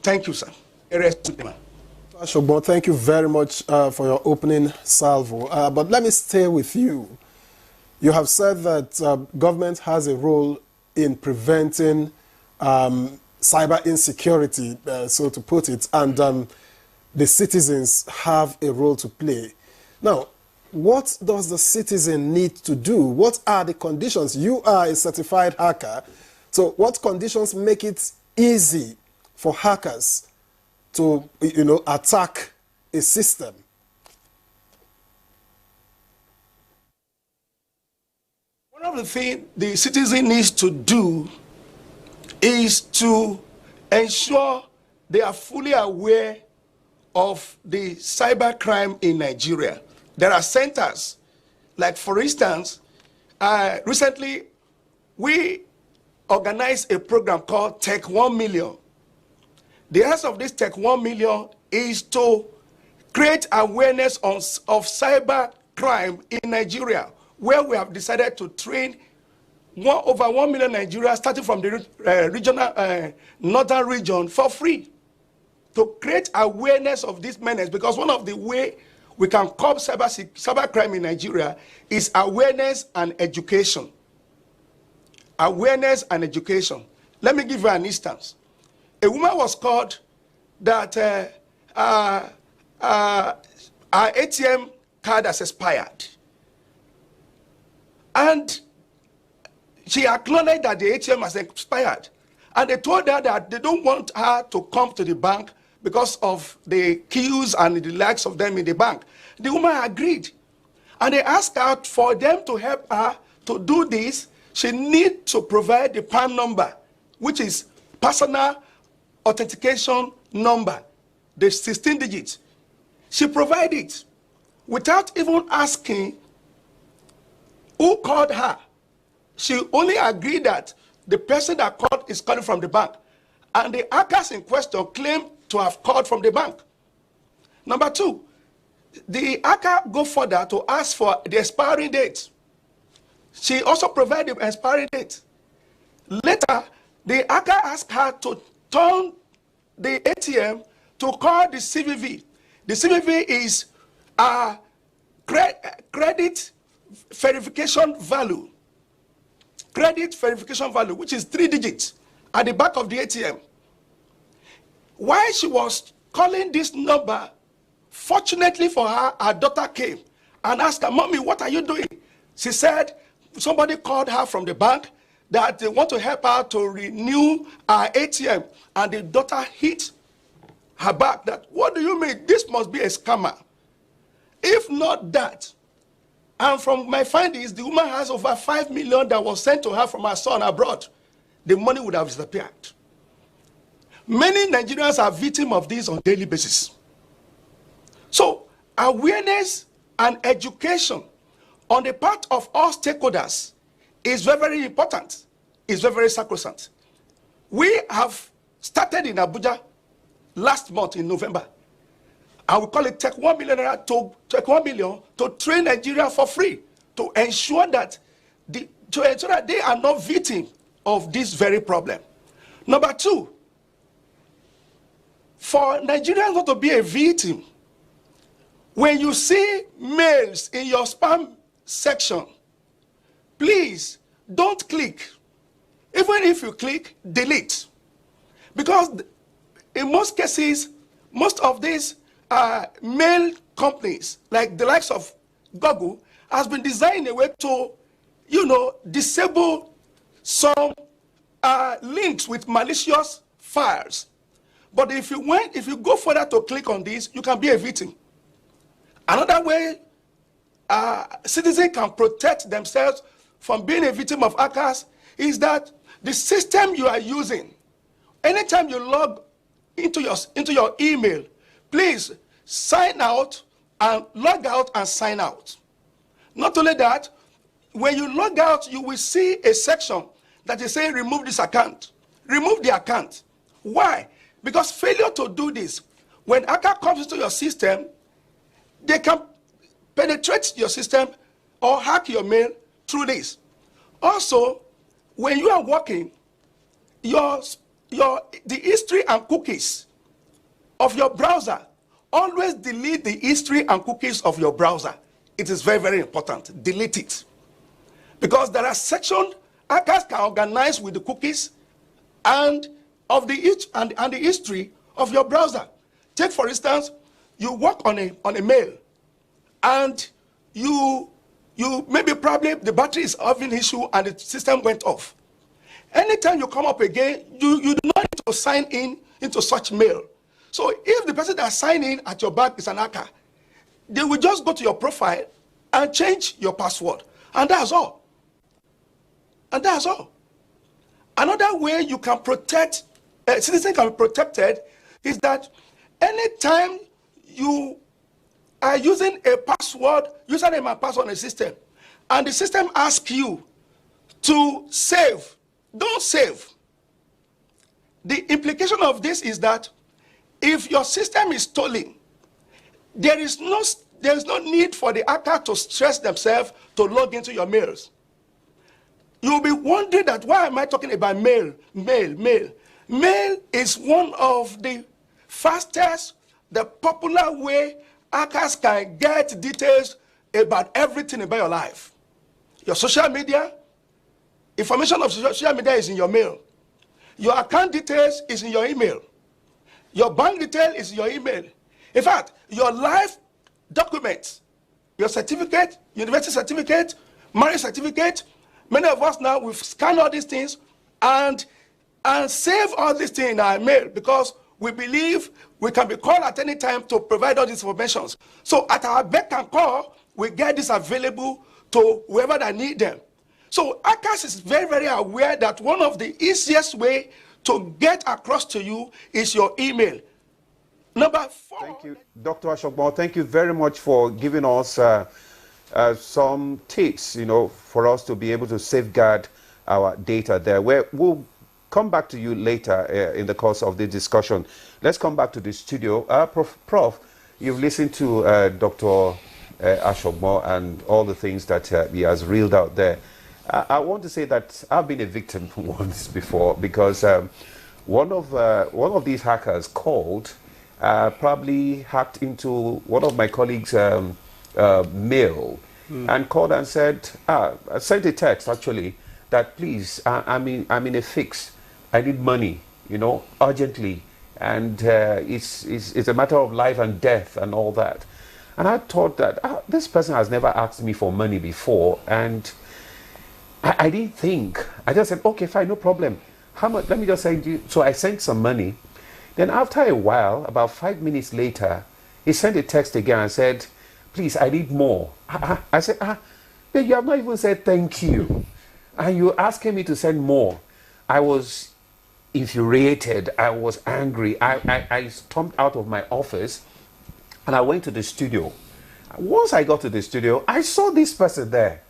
Thank you, sir. Ashogbo, thank you very much for your opening salvo. But let me stay with you. You have said that government has a role in preventing cyber insecurity, so to put it, and the citizens have a role to play. Now, what does the citizen need to do? What are the conditions? You are a certified hacker, so what conditions make it easy for hackers to, attack a system? One of the things the citizen needs to do is to ensure they are fully aware of the cybercrime in Nigeria. There are centers, like for instance, recently we organized a program called Tech 1 Million. The essence of this Tech 1 Million is to create awareness of cyber crime in Nigeria, where we have decided to train over 1 million Nigerians, starting from the regional northern region, for free, to create awareness of this menace. Because one of the ways we can curb cyber crime in Nigeria is awareness and education. Awareness and education. Let me give you an instance. A woman was called that her ATM card has expired. And she acknowledged that the ATM has expired. And they told her that they don't want her to come to the bank because of the queues and the likes of them in the bank. The woman agreed. And they asked her for them to help her to do this. She needs to provide the PAN number, which is personal authentication number, the 16 digits. She provided it without even asking who called her. She only agreed that the person that called is calling from the bank. And the hackers in question claimed to have called from the bank. Number two, the hacker go further to ask for the expiry date. She also provided the expiry date. Later, the hacker asked her to turn the ATM to call the CVV. The CVV is a credit verification value. Credit verification value, which is 3 digits at the back of the ATM. While she was calling this number, fortunately for her, her daughter came and asked her, "Mommy, what are you doing?" She said somebody called her from the bank that they want to help her to renew her ATM, and the daughter hit her back that, "What do you mean? This must be a scammer." If not that, and from my findings, the woman has over 5 million that was sent to her from her son abroad. The money would have disappeared. Many Nigerians are victims of this on a daily basis. So awareness and education on the part of all stakeholders is very, very important. It's very, very sacrosanct. We have started in Abuja last month in November. And we call it Take 1 million to train Nigeria for free, to ensure that they are not victims of this very problem. Number two, for Nigerians not to be a victim, when you see mails in your spam section, please don't click. Even if you click, delete. Because in most cases, most of these mail companies, like the likes of Google, has been designed in a way to, disable some links with malicious files. But if you go further to click on this, you can be a victim. Another way citizens can protect themselves from being a victim of hackers is that the system you are using, anytime you log into your email, please sign out and log out and sign out. Not only that, when you log out, you will see a section that is saying remove this account. Remove the account. Why? Because failure to do this, when hacker comes into your system, they can penetrate your system or hack your mail through this. Also, when you are working, the history and cookies of your browser, always delete the history and cookies of your browser. It is very, very important. Delete it. Because there are sections hackers can organize with the cookies and of the history of your browser. Take, for instance, you work on a mail, and you maybe probably the battery is having issue and the system went off. Anytime you come up again, you do not need to sign in into such mail. So if the person that signed in at your back is an hacker, they will just go to your profile and change your password, and that's all. And that's all. Another way you can protect, citizens can be protected, is that anytime you are using a password, username and password on a system, and the system asks you to save, don't save. The implication of this is that if your system is stolen, there is no need for the hacker to stress themselves to log into your mails. You'll be wondering that why am I talking about mail? Mail is one of the fastest, the popular way hackers can get details about everything about your life. Your social media, information of social media is in your mail. Your account details is in your email. Your bank detail is in your email. In fact, your life documents, your certificate, university certificate, marriage certificate, many of us now, we've scanned all these things and save all these things in our mail because we believe we can be called at any time to provide all these information. So at our beck and call, we get this available to whoever that need them. So hackers is very, very aware that one of the easiest way to get across to you is your email. Number 4. Thank you, Dr. Ashokmo. Thank you very much for giving us some tips, for us to be able to safeguard our data there. We'll come back to you later in the course of the discussion. Let's come back to the studio. Prof, you've listened to Dr. Ashokmo and all the things that he has reeled out there. I want to say that I've been a victim once before, because one of these hackers called, probably hacked into one of my colleagues' mail, and called and said, I sent a text actually that, please, I'm in a fix. I need money, urgently, and it's a matter of life and death and all that. And I thought that this person has never asked me for money before, and I didn't think. I just said, okay, fine, no problem. How much? Let me just send you. So I sent some money. Then after a while, about 5 minutes later, he sent a text again and said, please, I need more. I said, but you have not even said thank you. And you're asking me to send more. I was infuriated. I was angry. I stormed out of my office and I went to the studio. Once I got to the studio, I saw this person there.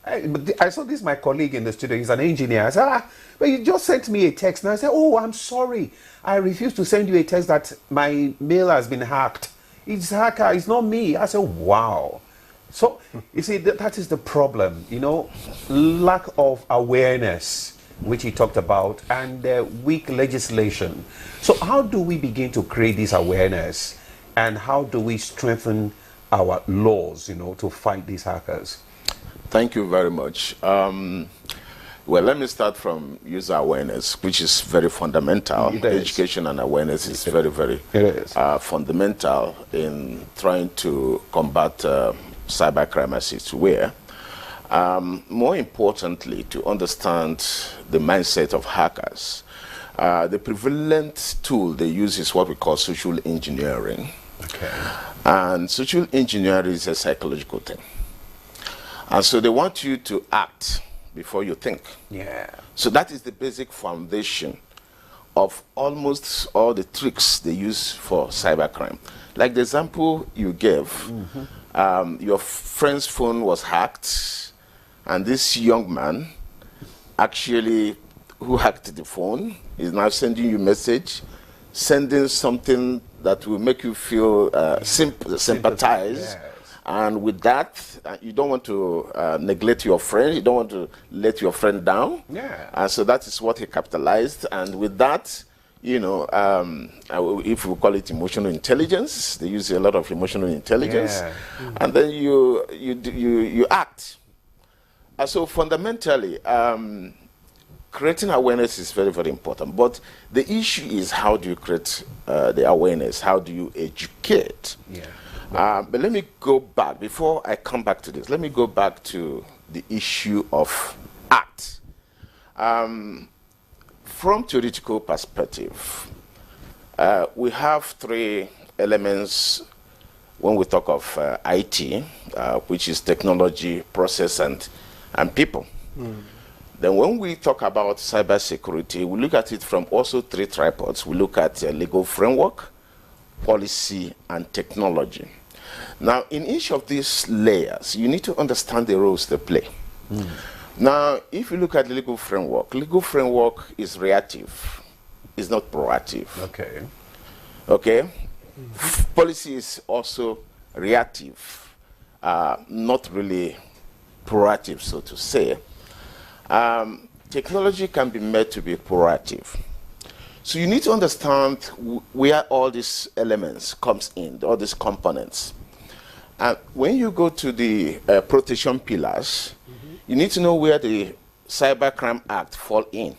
I saw this, my colleague in the studio. He's an engineer. I said, but you just sent me a text. And I said, oh, I'm sorry. I refused to send you a text that my mail has been hacked. It's hacker. It's not me. I said, wow. So, you see, that is the problem, lack of awareness, which he talked about, and weak legislation. So how do we begin to create this awareness, and how do we strengthen our laws, to fight these hackers? Thank you very much. Well, let me start from user awareness, which is very fundamental. Education and awareness is very, very fundamental in trying to combat cybercrime as it's were. More importantly, to understand the mindset of hackers, the prevalent tool they use is what we call social engineering. Okay. And social engineering is a psychological thing. And so they want you to act before you think. Yeah. So that is the basic foundation of almost all the tricks they use for cybercrime. Like the example you gave, your friend's phone was hacked, and this young man actually, who hacked the phone, is now sending you a message, sending something that will make you feel sympathize. Yes. And with that, you don't want to neglect your friend. You don't want to let your friend down. Yeah. And so that is what he capitalized. And with that, if we call it emotional intelligence, they use a lot of emotional intelligence. Yeah. And then you act. And so fundamentally, creating awareness is very, very important. But the issue is, how do you create the awareness? How do you educate? Yeah. But let me go back, before I come back to this, let me go back to the issue of act. From theoretical perspective, we have 3 elements when we talk of IT, which is technology, process, and people. Then when we talk about cybersecurity, we look at it from also 3 tripods. We look at legal framework, policy, and technology. Now, in each of these layers, you need to understand the roles they play. Now, if you look at the legal framework is reactive. It's not proactive. Okay. Okay? Policy is also reactive, not really proactive, so to say. Technology can be made to be proactive. So you need to understand where all these elements comes in, all these components. And when you go to the protection pillars, you need to know where the Cybercrime Act fall in.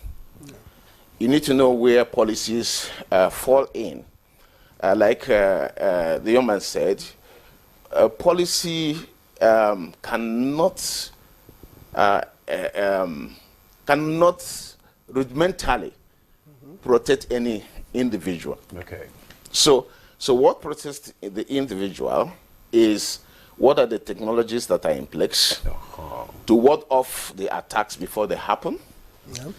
You need to know where policies fall in. Like the young man said, policy cannot rudimentally protect any individual. Okay. So what protects the individual is, what are the technologies that are in place to ward off the attacks before they happen? Yeah.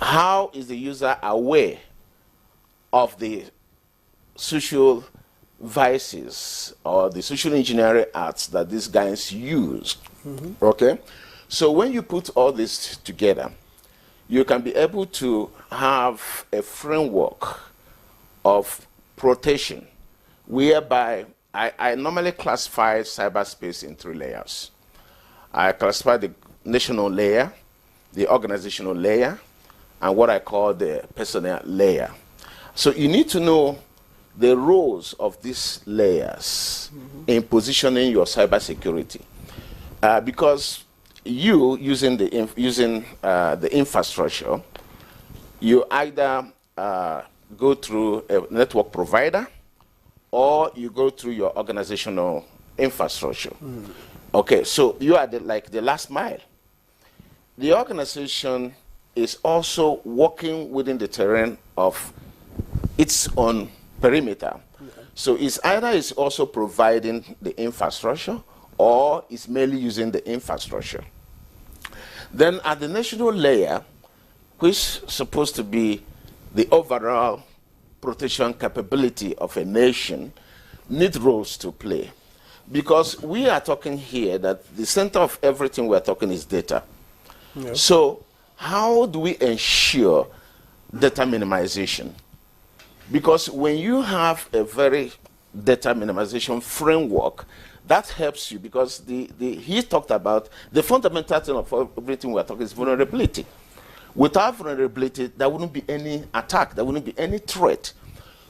How is the user aware of the social vices or the social engineering arts that these guys use. Okay? So when you put all this together, you can be able to have a framework of protection whereby I normally classify cyberspace in 3 layers. I classify the national layer, the organizational layer, and what I call the personnel layer. So you need to know the roles of these layers in positioning your cybersecurity, because you using the infrastructure, you either go through a network provider or you go through your organizational infrastructure. Okay, so you are like the last mile. The organization is also working within the terrain of its own perimeter. So it's either is also providing the infrastructure or is merely using the infrastructure. Then at the national layer, which is supposed to be the overall protection capability of a nation, need roles to play. Because we are talking here that the center of everything we're talking is data. Yep. So how do we ensure data minimization? Because when you have a very data minimization framework, that helps you, because he talked about the fundamental thing of everything we're talking is vulnerability. Without vulnerability, there wouldn't be any attack, there wouldn't be any threat.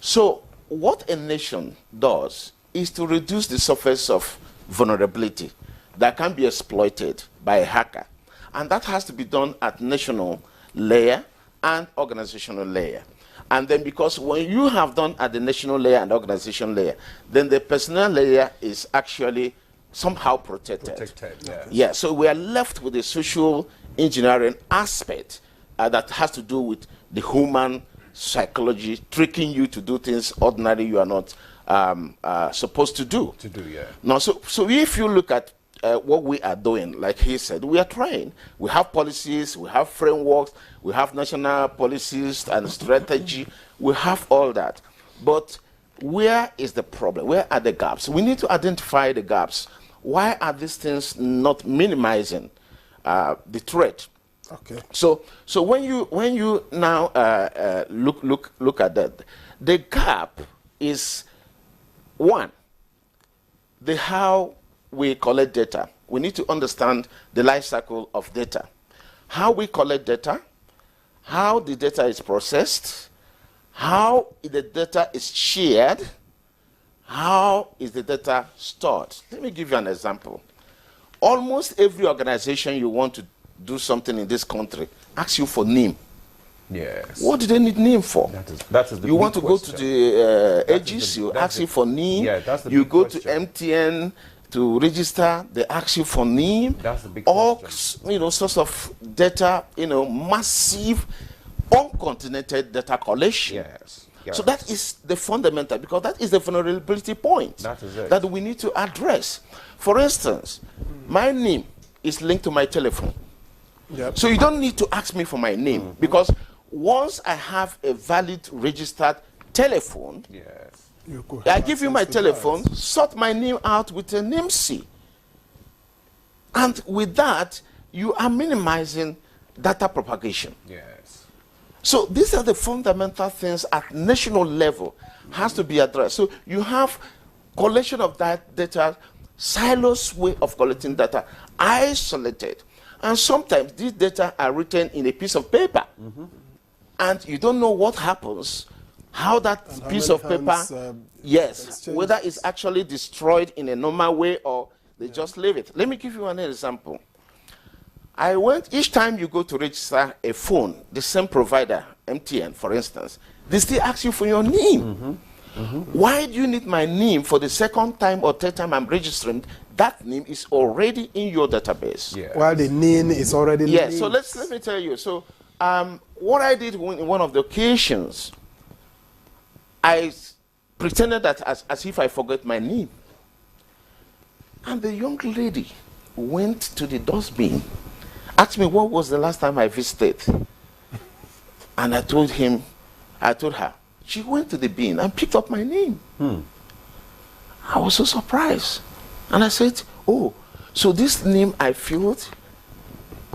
So what a nation does is to reduce the surface of vulnerability that can be exploited by a hacker. And that has to be done at national layer and organizational layer. And then because when you have done at the national layer and organization layer, then the personnel layer is actually somehow protected. Yeah, so we are left with the social engineering aspect that has to do with the human psychology, tricking you to do things ordinarily you are not supposed to do. Now, so if you look at what we are doing, like he said, we are trying. We have policies, we have frameworks, we have national policies and strategy. We have all that. But where is the problem? Where are the gaps? We need to identify the gaps. Why are these things not minimizing the threat? Okay. So when you now look at that, the gap is one, the how we collect data. We need to understand the life cycle of data. How we collect data, how the data is processed, how the data is shared, how is the data stored. Let me give you an example. Almost every organization you want to do something in this country asks you for NIM. Yes. What do they need NIM for? That is the you want to question. go to the Aegis, you ask you for NIM. Yeah, that's the you big go question. to MTN to register, they ask you for NIM. That's the big all question. Sorts of data, massive uncontaminated data collection. Yes. So that is the fundamental, because that is the vulnerability point that we need to address. For instance, my NIM is linked to my telephone. Yep. So you don't need to ask me for my name, because once I have a valid registered telephone, I give you my telephone, sort my name out with a NIMC. And with that, you are minimizing data propagation. Yes. So these are the fundamental things at national level has to be addressed. So you have collection of that data, silos way of collecting data, isolated. And sometimes these data are written in a piece of paper. And you don't know what happens, how that piece of paper, whether it's actually destroyed in a normal way or they just leave it. Let me give you an example. Each time you go to register a phone, the same provider, MTN, for instance, they still ask you for your name. Why do you need my name for the second time or third time I'm registering? That name is already in your database. Yes. While the name is already linked. So let me tell you. So what I did in one of the occasions, I pretended that as if I forgot my name. And the young lady went to the dustbin, asked me what was the last time I visited. And I told her, She went to the bin and picked up my name. I was so surprised. And I said, oh, so this name I filled,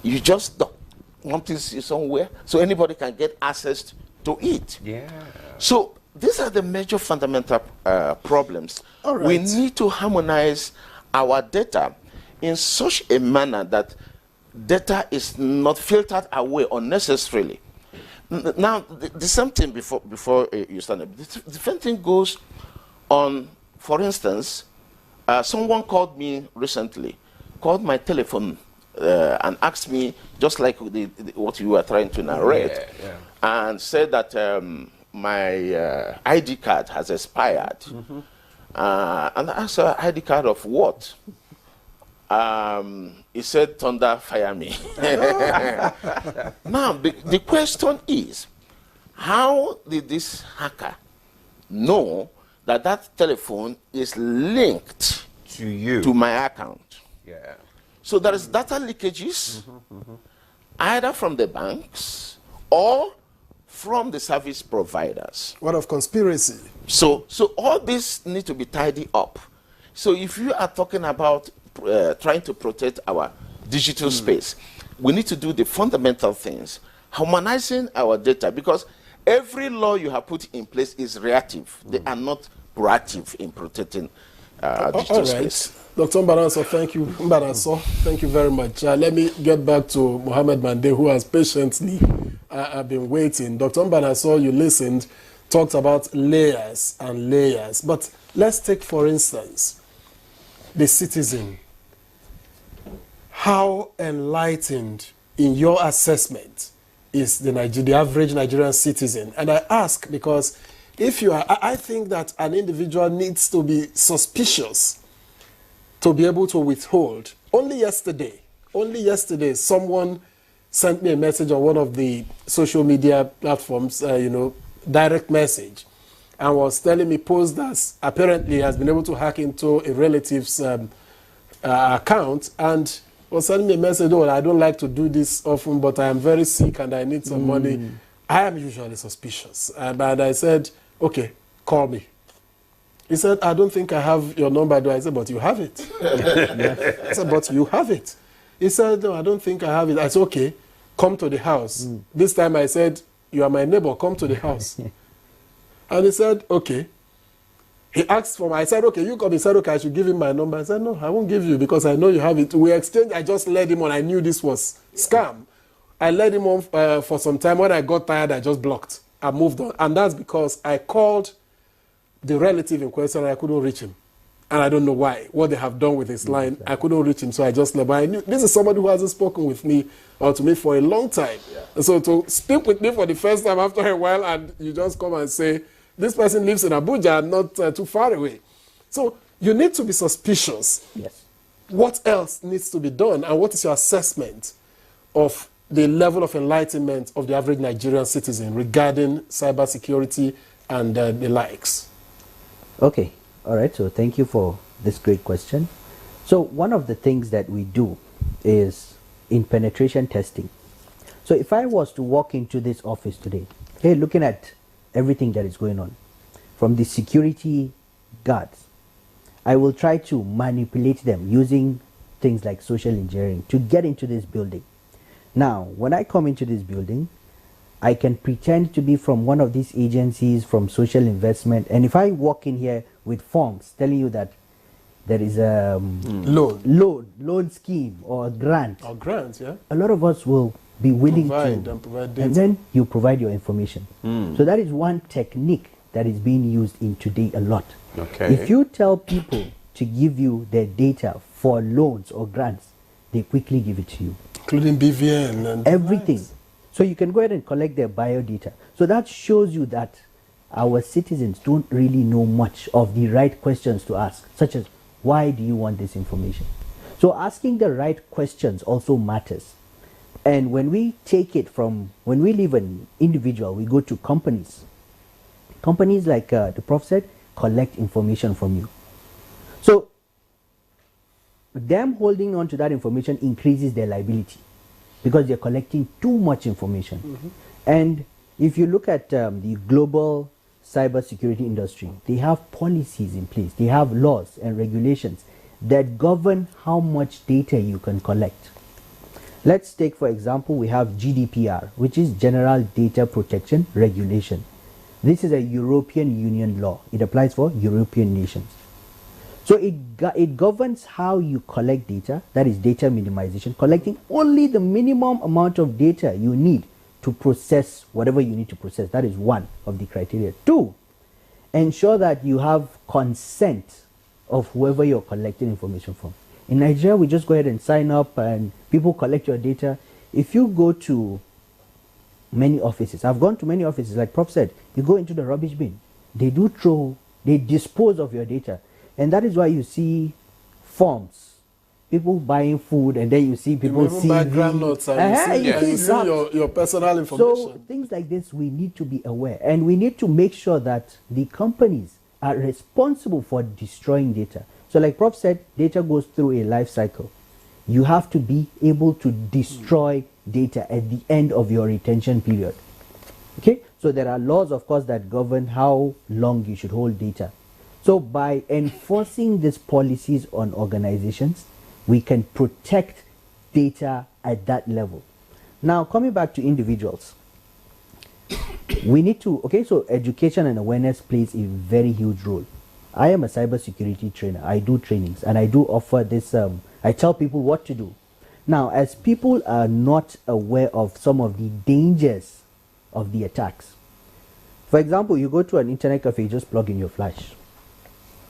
you just want to see somewhere so anybody can get access to it. Yeah. So these are the major fundamental problems. All right. We need to harmonize our data in such a manner that data is not filtered away unnecessarily. Now, the same thing before you stand up. The same thing goes on, for instance, someone called me recently, called my telephone and asked me, just like what you were trying to narrate, and said that my ID card has expired. And I asked her, ID card of what? He said, thunder, fire me. Now, the question is, how did this hacker know that that telephone is linked to you, to my account? Yeah. So there is data leakages, either from the banks or from the service providers. What of conspiracy? So all this need to be tidied up. So if you are talking about trying to protect our digital space, we need to do the fundamental things, harmonizing our data, because every law you have put in place is reactive. They are not proactive in protecting digital space. Dr. Mbanaso, thank you. Mbanaso, thank you very much. Let me get back to Mohammed Mande, who has patiently been waiting. Dr. Mbanaso, you listened, talked about layers and layers. But let's take, for instance, the citizen. How enlightened, in your assessment, is the average Nigerian citizen? And I ask because if you are, I think that an individual needs to be suspicious to be able to withhold. Only yesterday, someone sent me a message on one of the social media platforms, direct message, and was telling me Postdas apparently has been able to hack into a relative's account and was sending me a message, oh, I don't like to do this often, but I am very sick and I need some money. I am usually suspicious. But I said, okay, call me. He said, I don't think I have your number, do I? Said, but you have it. I said, but you have it. He said, no, I don't think I have it. I said, okay, come to the house. This time I said, you are my neighbor, come to the house. And he said, okay. He asked for I said, okay, you come. He said, okay, I should give him my number. I said, no, I won't give you because I know you have it. We exchanged. I just led him on. I knew this was scam. I led him on for some time. When I got tired, I just blocked. I moved on. And that's because I called the relative in question and I couldn't reach him. And I don't know why. What they have done with his line, I couldn't reach him. So I just left. But I knew this is somebody who hasn't spoken with me or to me for a long time. And so to speak with me for the first time after a while and you just come and say, this person lives in Abuja, not too far away. So you need to be suspicious. Yes. What else needs to be done? And what is your assessment of the level of enlightenment of the average Nigerian citizen regarding cybersecurity and the likes? Okay. All right. So thank you for this great question. So one of the things that we do is in penetration testing. So if I was to walk into this office today, hey, looking at everything that is going on, from the security guards, I will try to manipulate them using things like social engineering to get into this building. Now, when I come into this building, I can pretend to be from one of these agencies, from social investment, and if I walk in here with forms telling you that there is a loan scheme or a grant. Or grant, yeah. A lot of us will be willing provide to, data. and then you provide your information. So that is one technique that is being used in today a lot. Okay. If you tell people to give you their data for loans or grants, they quickly give it to you. Including BVN and everything. So you can go ahead and collect their bio data. So that shows you that our citizens don't really know much of the right questions to ask, such as, why do you want this information? So asking the right questions also matters. And when we take it from, when we leave an individual, we go to companies. Companies, like the Prof said, collect information from you. So them holding on to that information increases their liability because they're collecting too much information. And if you look at the global cybersecurity industry, they have policies in place, they have laws and regulations that govern how much data you can collect. Let's take, for example, we have GDPR, which is General Data Protection Regulation. This is a European Union law. It applies for European nations. So it governs how you collect data, that is data minimization, collecting only the minimum amount of data you need to process whatever you need to process. That is one of the criteria. Two, ensure that you have consent of whoever you're collecting information from. In Nigeria, we just go ahead and sign up and people collect your data. If you go to many offices, I've gone to many offices, like Prof said, you go into the rubbish bin. They dispose of your data. And that is why you see forms, people buying food, and then you see people seeing granules and you see your personal information. So things like this, we need to be aware, and we need to make sure that the companies are responsible for destroying data. So like Prof said, data goes through a life cycle. You have to be able to destroy data at the end of your retention period. Okay, so there are laws, of course, that govern how long you should hold data. So by enforcing these policies on organizations, we can protect data at that level. Now, coming back to individuals, we need to, so education and awareness plays a very huge role. I am a cybersecurity trainer. I do trainings and I do offer this, I tell people what to do. Now, as people are not aware of some of the dangers of the attacks, for example, you go to an internet cafe, you just plug in your flash.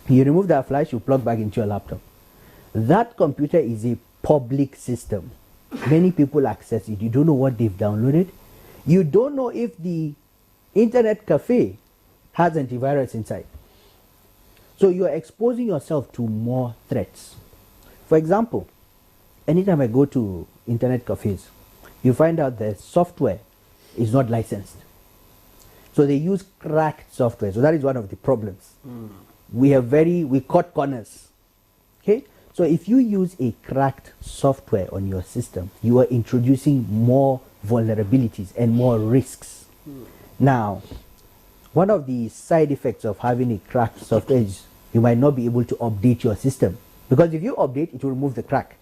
You remove that flash, you plug back into your laptop. That computer is a public system. Many people access it. You don't know what they've downloaded. You don't know if the internet cafe has antivirus inside. So you're exposing yourself to more threats. For example, anytime I go to internet cafes, you find out the software is not licensed. So they use cracked software. So that is one of the problems. We cut corners. Okay, so if you use a cracked software on your system, you are introducing more vulnerabilities and more risks. Now, one of the side effects of having a cracked software is you might not be able to update your system, because if you update, it will remove the crack.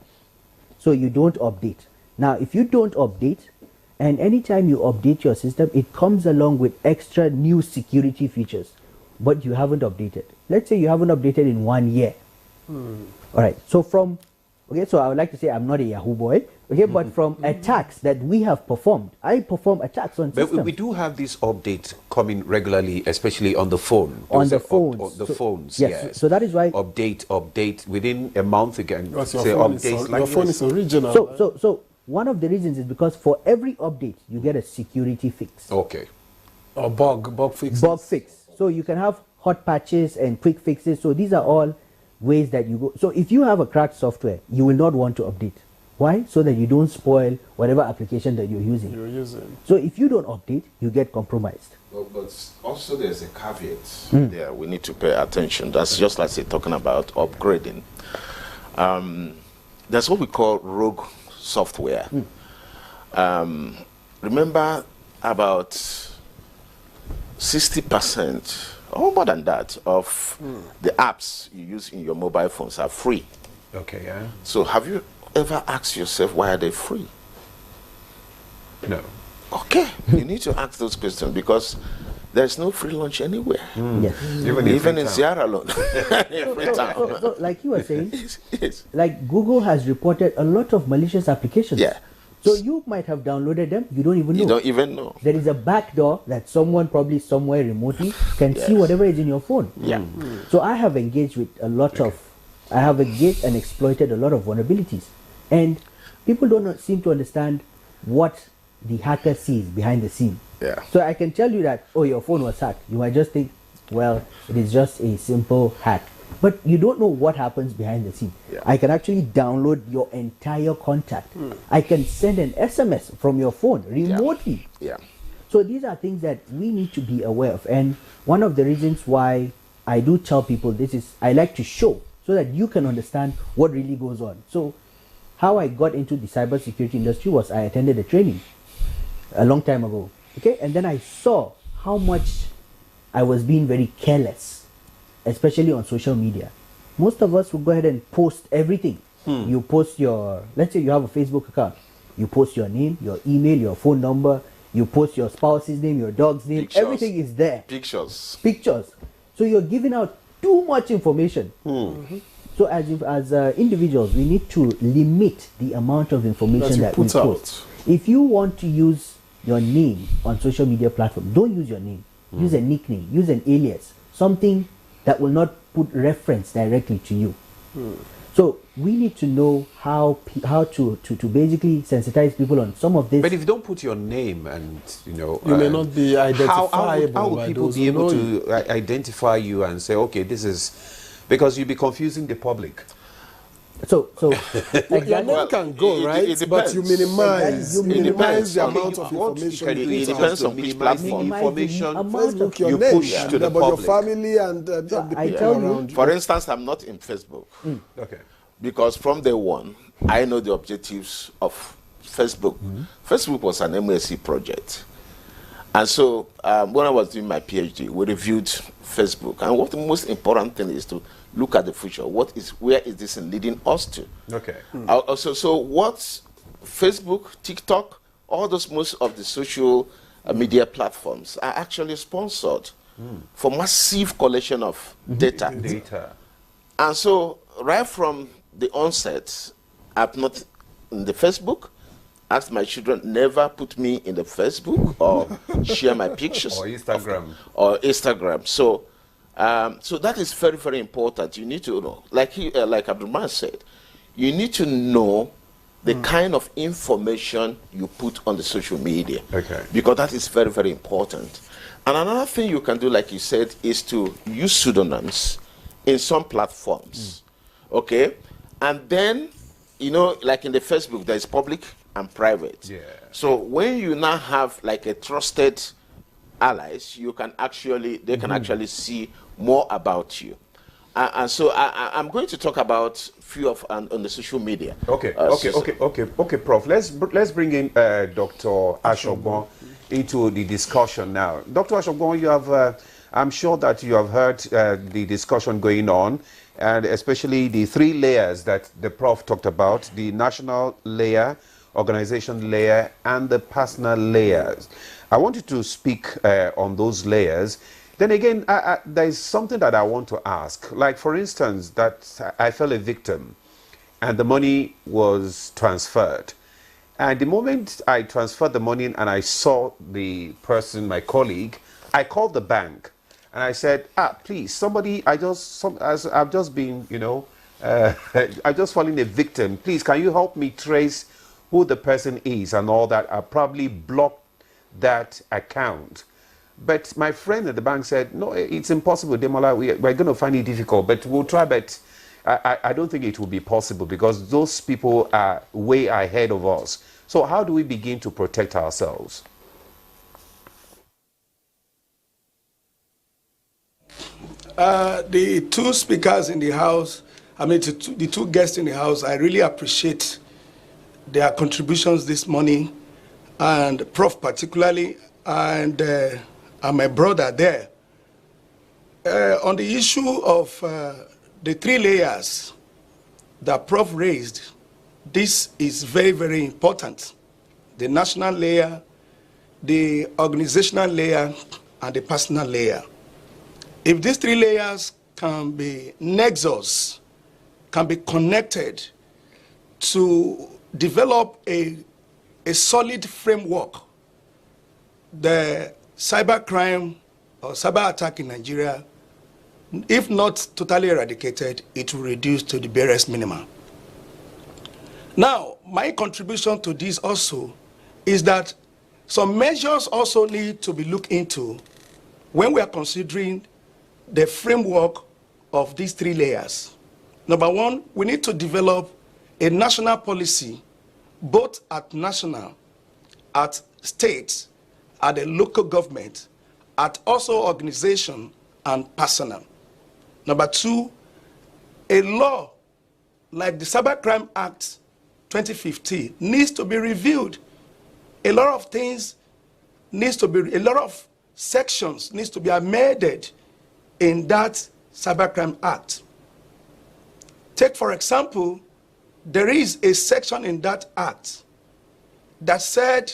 So you don't update. Now, if you don't update, and anytime you update your system, it comes along with extra new security features, but you haven't updated. Let's say you haven't updated in 1 year. All right. So so I would like to say I'm not a Yahoo boy. Okay, but from attacks that we have performed, I perform attacks on systems. But we do have this update coming regularly, especially on the phone. On the phones. On the phones, yes. So that is why update within a month again. Say updates. Your phone is original. So one of the reasons is because for every update you get a security fix. Okay. Or bug fix. Bug fix. So you can have hot patches and quick fixes. So these are all ways that you go. So if you have a cracked software, you will not want to update. Why? So that you don't spoil whatever application that you're using. So if you don't update, you get compromised. Well, but also there's a caveat there we need to pay attention. That's just like say talking about upgrading. There's what we call rogue software. Remember, about 60% or more than that of the apps you use in your mobile phones are free. Okay, yeah. So have you ever asked yourself why are they free? No. Okay, you need to ask those questions because there's no free lunch anywhere. Yes. Even in Sierra Leone. So, like you were saying, like Google has reported a lot of malicious applications. Yeah. So you might have downloaded them, you don't even know. You don't even know. There is a backdoor that someone probably somewhere remotely can see whatever is in your phone. Yeah. So I have engaged with a lot I have engaged and exploited a lot of vulnerabilities. And people don't seem to understand what the hacker sees behind the scene. Yeah. So I can tell you that, oh, your phone was hacked. You might just think, well, it is just a simple hack. But you don't know what happens behind the scene. Yeah. I can actually download your entire contact. I can send an SMS from your phone remotely. Yeah. So these are things that we need to be aware of. And one of the reasons why I do tell people this is I like to show so that you can understand what really goes on. So how I got into the cybersecurity industry was I attended a training a long time ago. Okay, and then I saw how much I was being very careless, especially on social media. Most of us will go ahead and post everything. You post your, let's say you have a Facebook account. You post your name, your email, your phone number. You post your spouse's name, your dog's name. Pictures. Everything is there. Pictures. So you're giving out too much information. So as individuals, we need to limit the amount of information that we post. If you want to use your name on social media platforms, don't use your name. Use a nickname. Use an alias. Something that will not put reference directly to you. So we need to know how to basically sensitize people on some of this. But if you don't put your name and, you may not be identifiable. How would people be able to identify you and say, okay, this is... Because you'll be confusing the public. Your name can go, right? But you minimize the amount of information. It depends on which platform. Facebook, your you name, push to the but public. your family and the people around you. For instance, I'm not in Facebook. Okay. Because from day one, I know the objectives of Facebook. Facebook was an MSc project. And so when I was doing my PhD, we reviewed Facebook. And what the most important thing is to look at the future. Where is this leading us to? Okay. So what Facebook, TikTok, all those, most of the social media platforms are actually sponsored for massive collection of data. And so right from the onset, I'm not in the Facebook. Ask my children, never put me in the Facebook or share my pictures. Or Instagram. So, so that is very, very important. You need to know, like Abdulrahman said, you need to know the kind of information you put on the social media. Okay. Because that is very, very important. And another thing you can do, like you said, is to use pseudonyms in some platforms. Okay? And then, like in the Facebook, there is public and private. Yeah. So when you now have like a trusted allies, you can actually, they can actually see more about you. And so I'm going to talk about few of on the social media. Okay, Prof. Let's bring in Dr. Ashogbon into the discussion now. Dr. Ashogbon, you have, I'm sure that you have heard the discussion going on, and especially the three layers that the Prof talked about: the national layer, organization layer, and the personal layers. I want you to speak on those layers. Then again, there is something that I want to ask. Like, for instance, that I fell a victim and the money was transferred. And the moment I transferred the money and I saw the person, my colleague, I called the bank and I said, please, somebody, I've just been, I've just fallen a victim. Please, can you help me trace who the person is and all that? I probably blocked that account. But my friend at the bank said, no, it's impossible, Demola. We're going to find it difficult, but we'll try. But I don't think it will be possible because those people are way ahead of us. So how do we begin to protect ourselves? The two speakers in the House, the two guests in the House, I really appreciate their contributions this morning, and Prof particularly, and my brother there. On the issue of the three layers that Prof raised, this is very, very important. The national layer, the organizational layer, and the personal layer. If these three layers can be nexus, can be connected to develop a solid framework, the cybercrime or cyber attack in Nigeria, if not totally eradicated, it will reduce to the barest minimum. Now, my contribution to this also is that some measures also need to be looked into when we are considering the framework of these three layers. Number one, we need to develop a national policy, both at national, at state, at the local government, at also organization and personal. Number two, a law like the Cybercrime Act 2015 needs to be reviewed. A lot of things needs to be, a lot of sections needs to be amended in that Cybercrime Act. Take, for example, there is a section in that act that said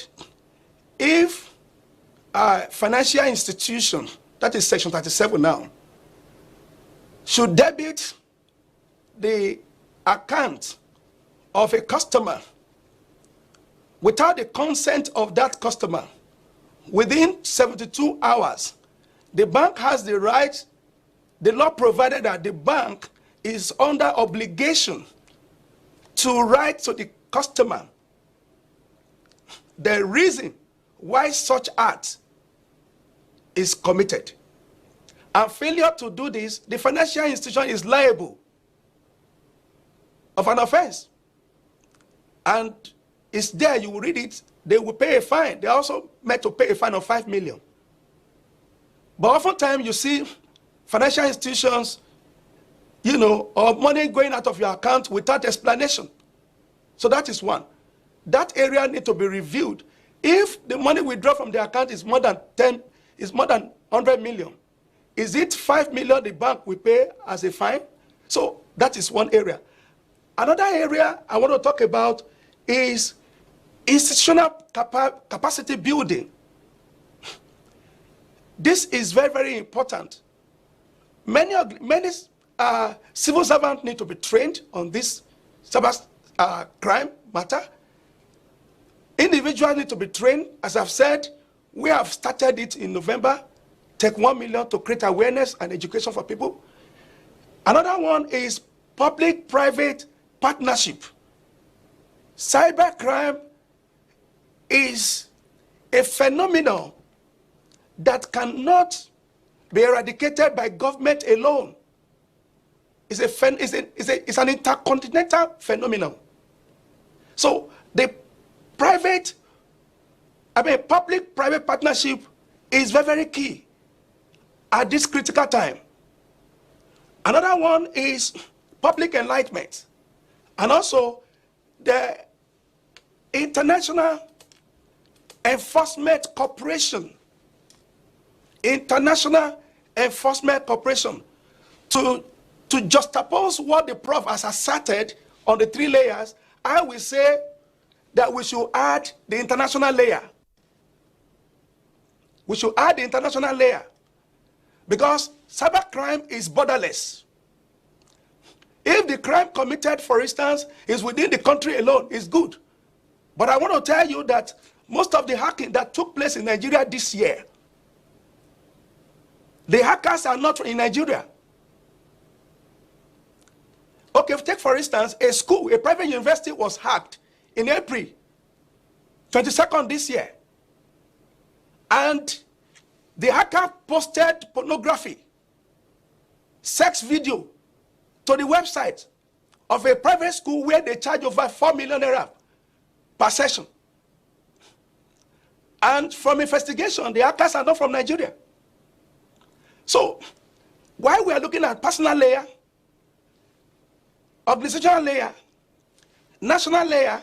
if a financial institution, that is section 37 now, should debit the account of a customer without the consent of that customer within 72 hours, the bank has the right, the law provided that the bank is under obligation to write to the customer the reason why such act is committed. And failure to do this, the financial institution is liable of an offense. And it's there, you will read it, they will pay a fine. They are also meant to pay a fine of 5 million. But oftentimes you see financial institutions, you know, or money going out of your account without explanation. So that is one. That area needs to be reviewed. If the money withdrawn from the account is more than 100 million, is it 5 million the bank will pay as a fine? So that is one area. Another area I want to talk about is institutional capacity building. This is very, very important. Many civil servants need to be trained on this cyber crime matter. Individuals need to be trained. As I've said, we have started it in November. Take 1 million to create awareness and education for people. Another one is public-private partnership. Cybercrime is a phenomenon that cannot be eradicated by government alone. It's an intercontinental phenomenon. So the public-private partnership is very, very key at this critical time. Another one is public enlightenment, and also the International Enforcement Corporation. International Enforcement Corporation. To juxtapose what the Prof has asserted on the 3 layers, I will say that we should add the international layer. We should add the international layer because cybercrime is borderless. If the crime committed, for instance, is within the country alone, it's good. But I want to tell you that most of the hacking that took place in Nigeria this year, the hackers are not in Nigeria. Okay, take for instance, a school, a private university was hacked in April 22nd this year. And the hacker posted pornography, sex video to the website of a private school where they charge over 4 million naira per session. And from investigation, the hackers are not from Nigeria. So, while we are looking at personal layer, organizational layer, national layer,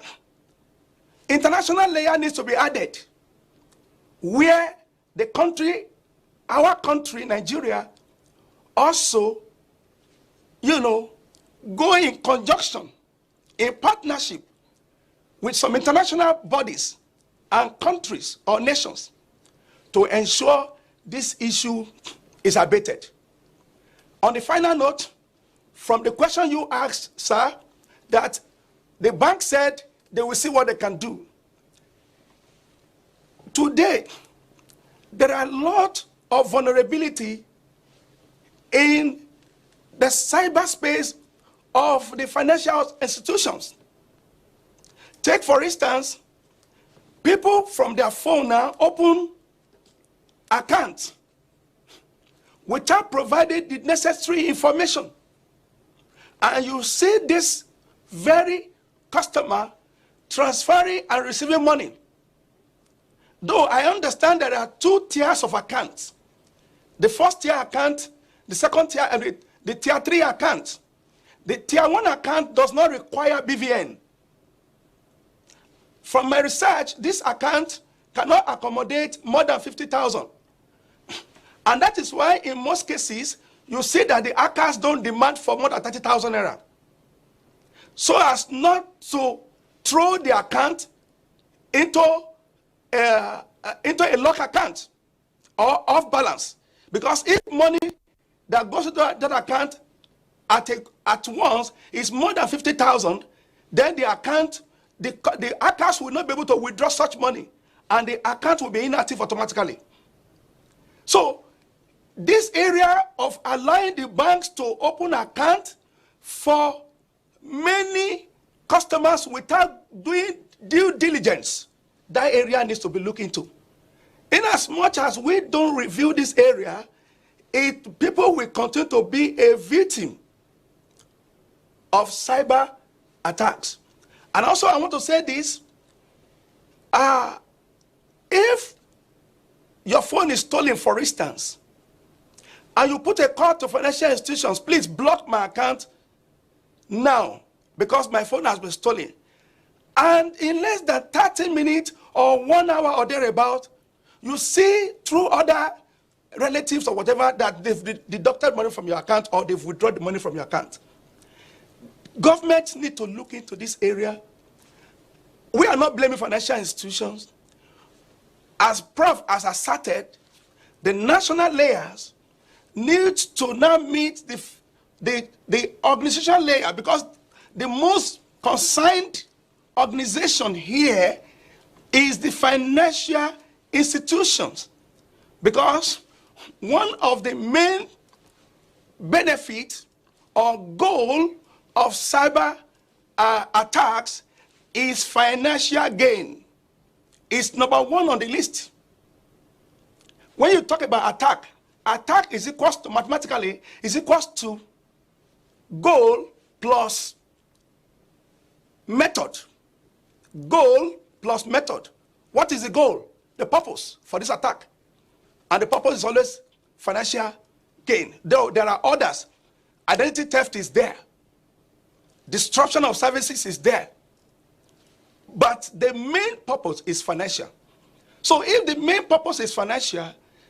international layer needs to be added, where the country, our country, Nigeria, also, you know, go in conjunction, in partnership with some international bodies and countries or nations to ensure this issue is abated. On the final note, from the question you asked, sir, that the bank said they will see what they can do. Today, there are a lot of vulnerability in the cyberspace of the financial institutions. Take, for instance, people from their phone now open accounts without providing the necessary information. And you see this very customer transferring and receiving money. Though I understand there are 2 tiers of accounts. The first tier account, the second tier, and the tier 3 account. The tier 1 account does not require BVN. From my research, this account cannot accommodate more than 50,000. And that is why in most cases, you see that the hackers don't demand for more than 30,000 naira. So as not to throw the account into a lock account or off balance. Because if money that goes into that account at once is more than 50,000, then the account, the hackers will not be able to withdraw such money, and the account will be inactive automatically. So this area of allowing the banks to open account for many customers without doing due diligence, that area needs to be looked into. In as much as we don't review this area, people will continue to be a victim of cyber attacks. And also I want to say this, if your phone is stolen, for instance, and you put a call to financial institutions, please block my account now because my phone has been stolen. And in less than 30 minutes or 1 hour or thereabout, you see through other relatives or whatever that they've deducted money from your account or they've withdrawn the money from your account. Governments need to look into this area. We are not blaming financial institutions. As Prof has asserted, the national layers need to now meet the organizational layer, because the most concerned organization here is the financial institutions. Because one of the main benefits or goal of cyber attacks is financial gain. It's number one on the list. When you talk about attack is equals to, mathematically, is equals to goal plus method. Goal plus method. What is the goal? The purpose for this attack. And the purpose is always financial gain. Though there are others. Identity theft is there. Disruption of services is there. But the main purpose is financial. So if the main purpose is financial,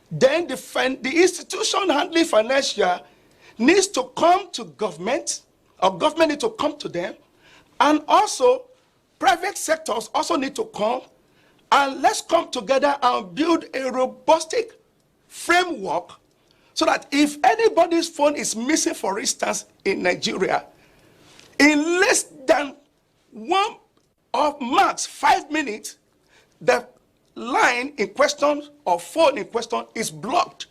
then the institution handling financial needs to come to government, or government needs to come to them, and also private sectors also need to come, and let's come together and build a robust framework so that if anybody's phone is missing, for instance, in Nigeria, in less than 1 or max 5 minutes, the line in question or phone in question is blocked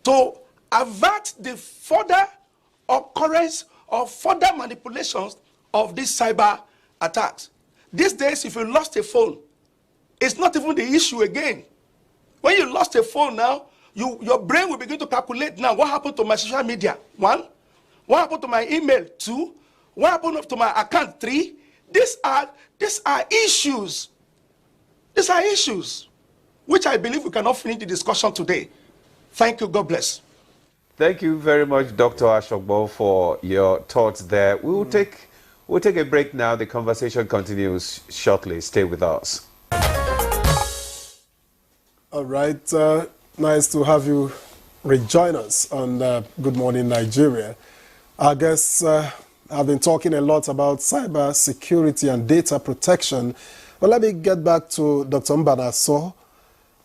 to avert the further occurrence or further manipulations of these cyber attacks. These days, if you lost a phone, it's not even the issue again. When you lost a phone now, your brain will begin to calculate now, what happened to my social media? 1. What happened to my email? 2. What happened to my account? 3. These are issues. These are issues which I believe we cannot finish the discussion today. Thank you. God bless. Thank you very much, Dr. Ashogbo, for your thoughts there. We'll take a break now. The conversation continues shortly. Stay with us. All right. Nice to have you rejoin us on Good Morning Nigeria. Our guests have been talking a lot about cyber security and data protection. But let me get back to Dr. Mbana So.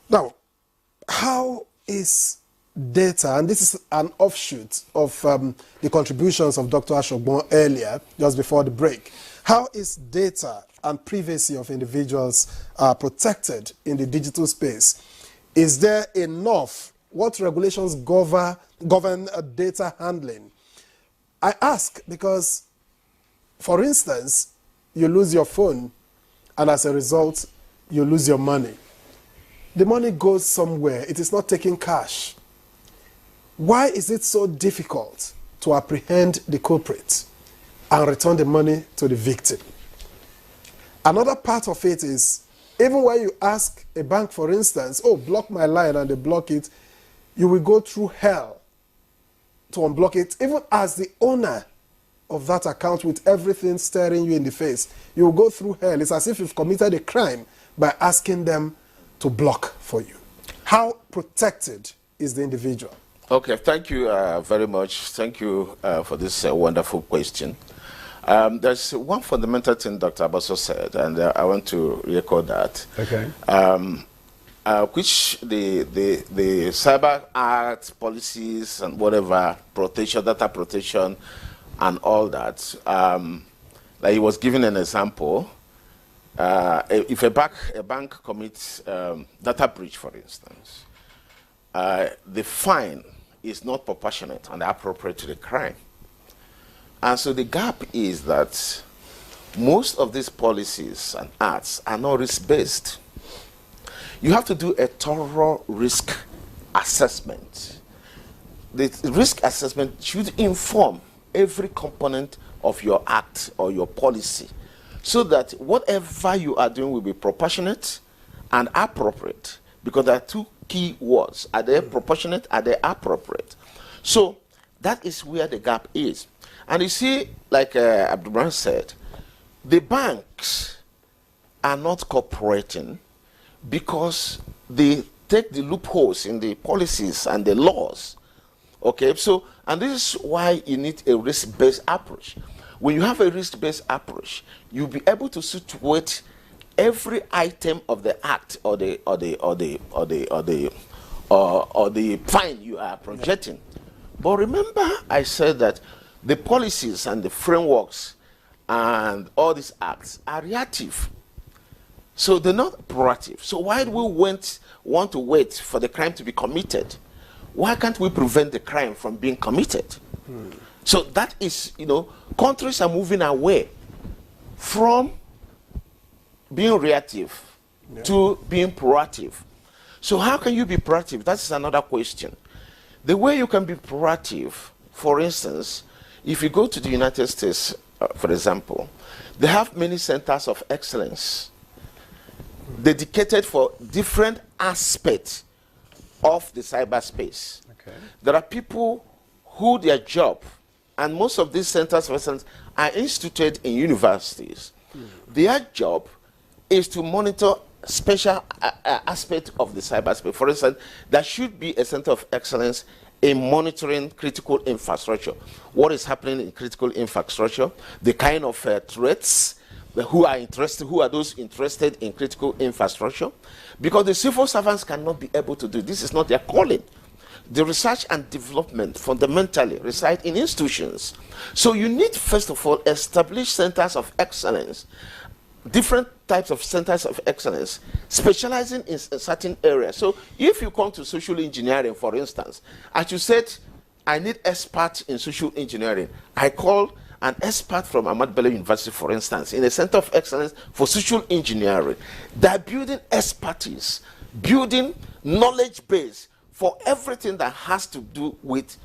Now, how is data, and this is an offshoot of the contributions of Dr. Ashogbo earlier, just before the break. How is data and privacy of individuals protected in the digital space? Is there enough? What regulations govern data handling? I ask because, for instance, you lose your phone, and as a result, you lose your money. The money goes somewhere. It is not taking cash. Why is it so difficult to apprehend the culprit and return the money to the victim? Another part of it is, even when you ask a bank, for instance, oh, block my line, and they block it, you will go through hell to unblock it, even as the owner of that account with everything staring you in the face. You will go through hell. It's as if you've committed a crime by asking them to block for you. How protected is the individual? Okay, thank you very much. Thank you for this wonderful question. There's one fundamental thing Dr. Abaso said, and I want to record that. Okay. Which the Cyber Act policies and whatever, protection, data protection, and all that. Like he was giving an example. If a bank commits data breach, for instance, the fine is not proportionate and appropriate to the crime. And so the gap is that most of these policies and acts are not risk-based. You have to do a thorough risk assessment. The risk assessment should inform every component of your act or your policy, so that whatever you are doing will be proportionate and appropriate, because there are two key words. Are they proportionate? Are they appropriate? So that is where the gap is. And you see, like Abdulrahman said, the banks are not cooperating because they take the loopholes in the policies and the laws. Okay, so, and this is why you need a risk-based approach. When you have a risk-based approach, you'll be able to situate every item of the act or the fine you are projecting. But remember, I said that the policies and the frameworks and all these acts are reactive. So they're not proactive. So why do we want to wait for the crime to be committed? Why can't we prevent the crime from being committed? So that is, countries are moving away from being reactive to being proactive. So how can you be proactive? That's another question. The way you can be proactive, for instance, if you go to the United States, for example, they have many centers of excellence dedicated for different aspects of the cyberspace. Okay. There are people who their job, and most of these centers of excellence are instituted in universities. Their job is to monitor special aspects of the cyberspace. For instance, there should be a center of excellence in monitoring critical infrastructure. What is happening in critical infrastructure, the kind of threats, who are those interested in critical infrastructure, because the civil servants cannot be able to do this. Is not their calling. The research and development fundamentally reside in institutions. So you need, first of all, establish centers of excellence, different types of centers of excellence, specializing in a certain area. So if you come to social engineering, for instance, as you said, I need experts in social engineering. I call an expert from Ahmad Bello University, for instance, in a center of excellence for social engineering. They're building expertise, building knowledge base for everything that has to do with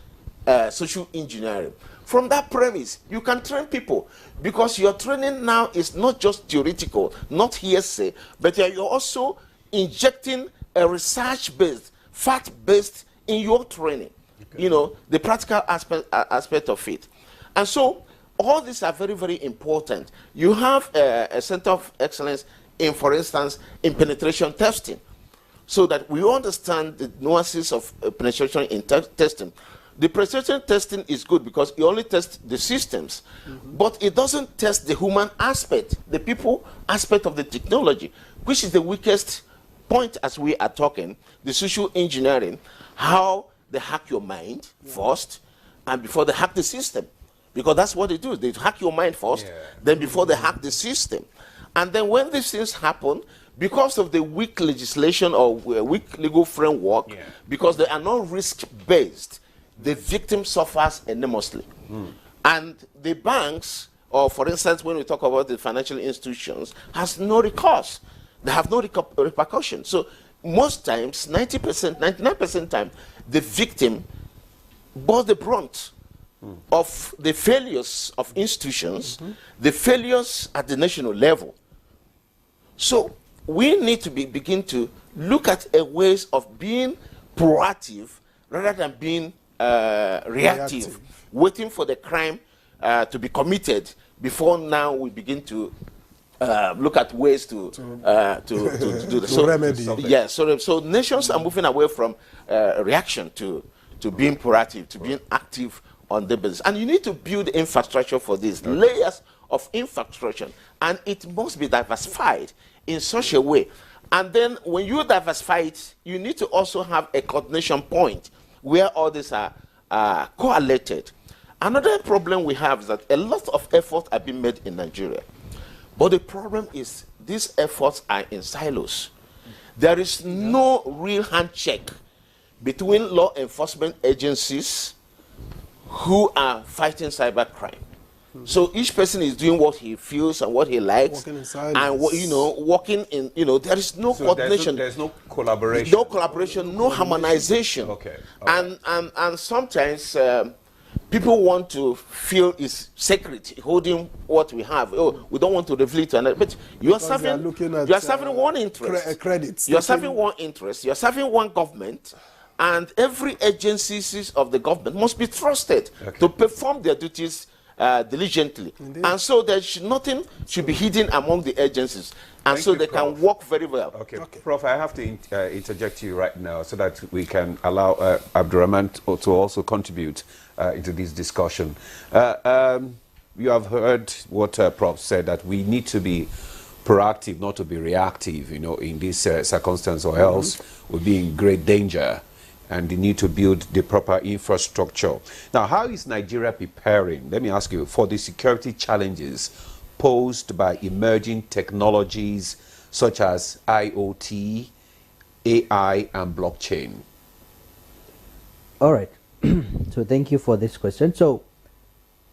social engineering. From that premise, you can train people, because your training now is not just theoretical, not hearsay, but you're also injecting a research-based, fact-based in your training. Okay. The practical aspect of it. And so all these are very, very important. You have a center of excellence in, for instance, in penetration testing, so that we understand the nuances of penetration in testing. The penetration testing is good because it only tests the systems, but it doesn't test the human aspect, the people aspect of the technology, which is the weakest point as we are talking, the social engineering, how they hack your mind first, and before they hack the system. Because that's what they do. They hack your mind first, then before they hack the system. And then when these things happen, because of the weak legislation or weak legal framework, because they are not risk-based, the victim suffers enormously. And the banks, or for instance, when we talk about the financial institutions, has no recourse. They have no repercussion. So most times, 90%, 99% time, the victim bore the brunt of the failures of institutions, the failures at the national level. So we need to begin to look at ways of being proactive rather than being reactive, waiting for the crime to be committed before now we begin to look at ways to do this. To remedy. Yes, so nations are moving away from reaction to being proactive, to being active on the business. And you need to build infrastructure for this, layers of infrastructure, and it must be diversified in such a way. And then when you diversify it, you need to also have a coordination point where all these are correlated. Another problem we have is that a lot of efforts are being made in Nigeria. But the problem is these efforts are in silos. There is no real handshake between law enforcement agencies who are fighting cybercrime. So each person is doing what he feels and what he likes, and working in, there is no coordination. There's no collaboration. No collaboration, no harmonization. Okay. And sometimes people want to feel it's sacred, holding what we have. Oh, we don't want to reveal it to another. But you are serving one interest. Credits. You are serving one interest. You are serving one government. And every agencies of the government must be trusted to perform their duties diligently. Indeed. And so nothing should be hidden among the agencies. And so they can work very well. Okay. Prof, I have to interject you right now so that we can allow Abdurrahman to also contribute into this discussion. You have heard what Prof said, that we need to be proactive, not to be reactive, in this circumstance, or else we'll be in great danger. And they need to build the proper infrastructure. Now, how is Nigeria preparing, let me ask you, for the security challenges posed by emerging technologies such as IoT, AI, and blockchain? All right. So thank you for this question. So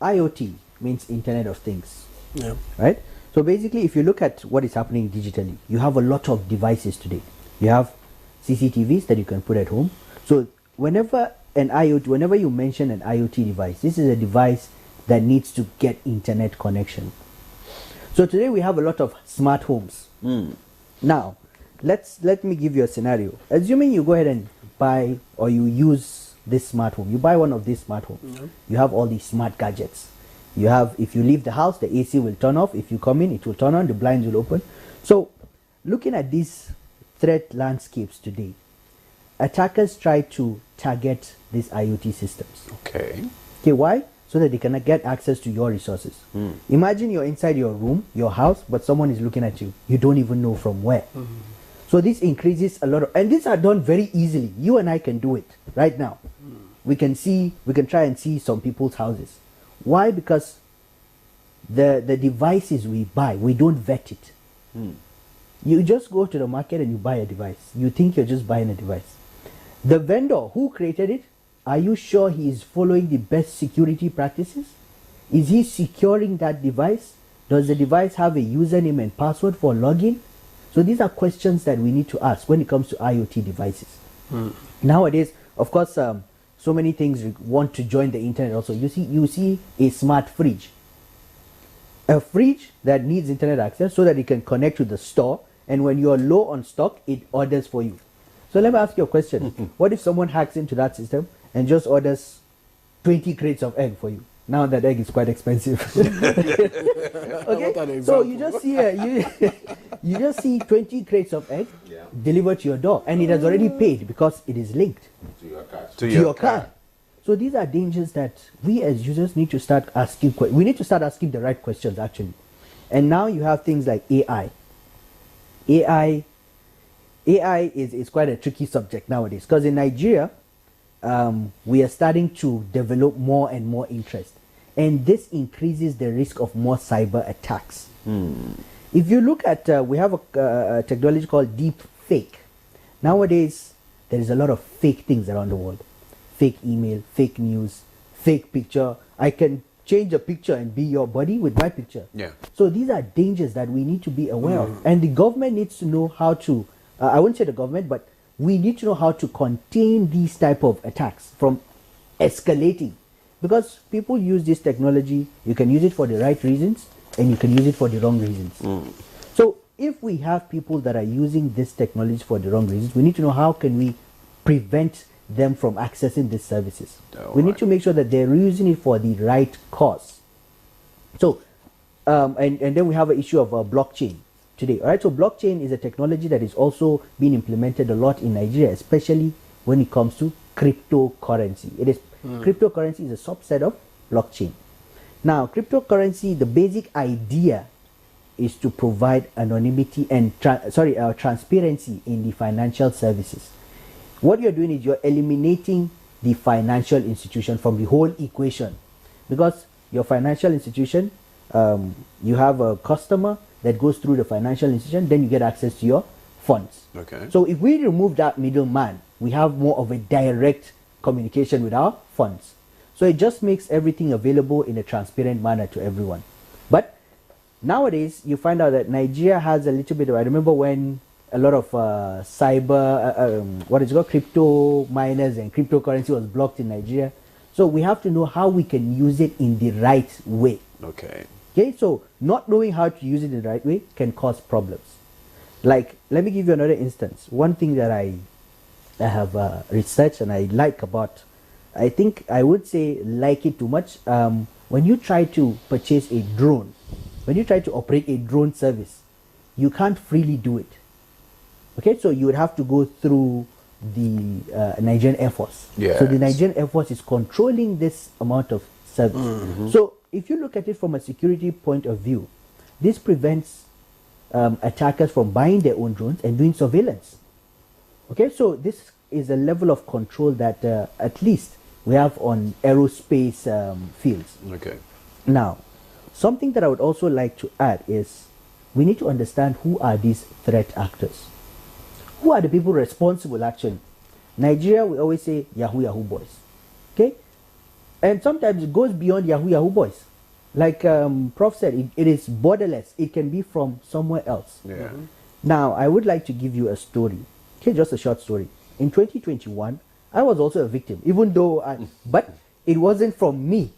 IoT means Internet of Things, right? So basically, if you look at what is happening digitally, you have a lot of devices today. You have CCTVs that you can put at home. So whenever you mention an IoT device, this is a device that needs to get internet connection. So today we have a lot of smart homes. Now, let me give you a scenario. Assuming you go ahead and buy or you use this smart home, you buy one of these smart homes. You have all these smart gadgets. You have, if you leave the house, the AC will turn off. If you come in, it will turn on, the blinds will open. So looking at these threat landscapes today, attackers try to target these IoT systems. Okay, why? So that they can get access to your resources. Imagine you're inside your room, your house, but someone is looking at you. You don't even know from where. So this increases a lot of, and these are done very easily. You and I can do it right now. We can try and see some people's houses. Why? Because the devices we buy, we don't vet it. You just go to the market and you buy a device. You think you're just buying a device. The vendor who created it, are you sure he is following the best security practices? Is he securing that device? Does the device have a username and password for login? So these are questions that we need to ask when it comes to IoT devices. Nowadays, of course, so many things want to join the internet also. You see a smart fridge. A fridge that needs internet access so that it can connect to the store, and when you're low on stock, it orders for you. So let me ask you a question. What if someone hacks into that system and just orders 20 crates of egg for you? Now that egg is quite expensive. Okay, so you just see you just see 20 crates of egg delivered to your door, and it has already paid because it is linked to your card. So these are dangers that we as users need to start asking. We need to start asking the right questions actually. And now you have things like AI. AI is quite a tricky subject nowadays, because in Nigeria, we are starting to develop more and more interest. And this increases the risk of more cyber attacks. If you look at, we have a technology called deep fake. Nowadays, there is a lot of fake things around the world. Fake email, fake news, fake picture. I can change a picture and be your body with my picture. So these are dangers that we need to be aware of. And the government needs to know how to, I wouldn't say the government, but we need to know how to contain these type of attacks from escalating. Because people use this technology, you can use it for the right reasons and you can use it for the wrong reasons. So if we have people that are using this technology for the wrong reasons, we need to know how can we prevent them from accessing these services. We need to make sure that they're using it for the right cause. So and then we have an issue of blockchain today. All right, so blockchain is a technology that is also being implemented a lot in Nigeria, especially when it comes to cryptocurrency. Cryptocurrency is a subset of blockchain. Now, cryptocurrency, the basic idea is to provide anonymity and transparency in the financial services. What you're doing is you're eliminating the financial institution from the whole equation, because your financial institution, you have a customer that goes through the financial institution, then you get access to your funds. Okay. So if we remove that middleman, we have more of a direct communication with our funds. So it just makes everything available in a transparent manner to everyone. But nowadays, you find out that Nigeria has a little bit of, I remember when a lot of crypto miners and cryptocurrency was blocked in Nigeria. So we have to know how we can use it in the right way. Okay. Okay, so not knowing how to use it in the right way can cause problems. Like, let me give you another instance. One thing that I have researched and I like about, I think I would say like it too much, when you try to purchase a drone, when you try to operate a drone service, you can't freely do it. Okay, so you would have to go through the Nigerian Air Force. Yes. So the Nigerian Air Force is controlling this amount of service. Mm-hmm. So if you look at it from a security point of view, this prevents attackers from buying their own drones and doing surveillance. Okay, so this is a level of control that at least we have on aerospace fields. Okay. Now, something that I would also like to add is we need to understand who are these threat actors. Who are the people responsible actually? Nigeria, we always say Yahoo boys. Okay? And sometimes it goes beyond Yahoo boys. Like Prof said, it is borderless. It can be from somewhere else. Yeah. Mm-hmm. Now, I would like to give you a story. Okay, just a short story. In 2021, I was also a victim, even though but it wasn't from me.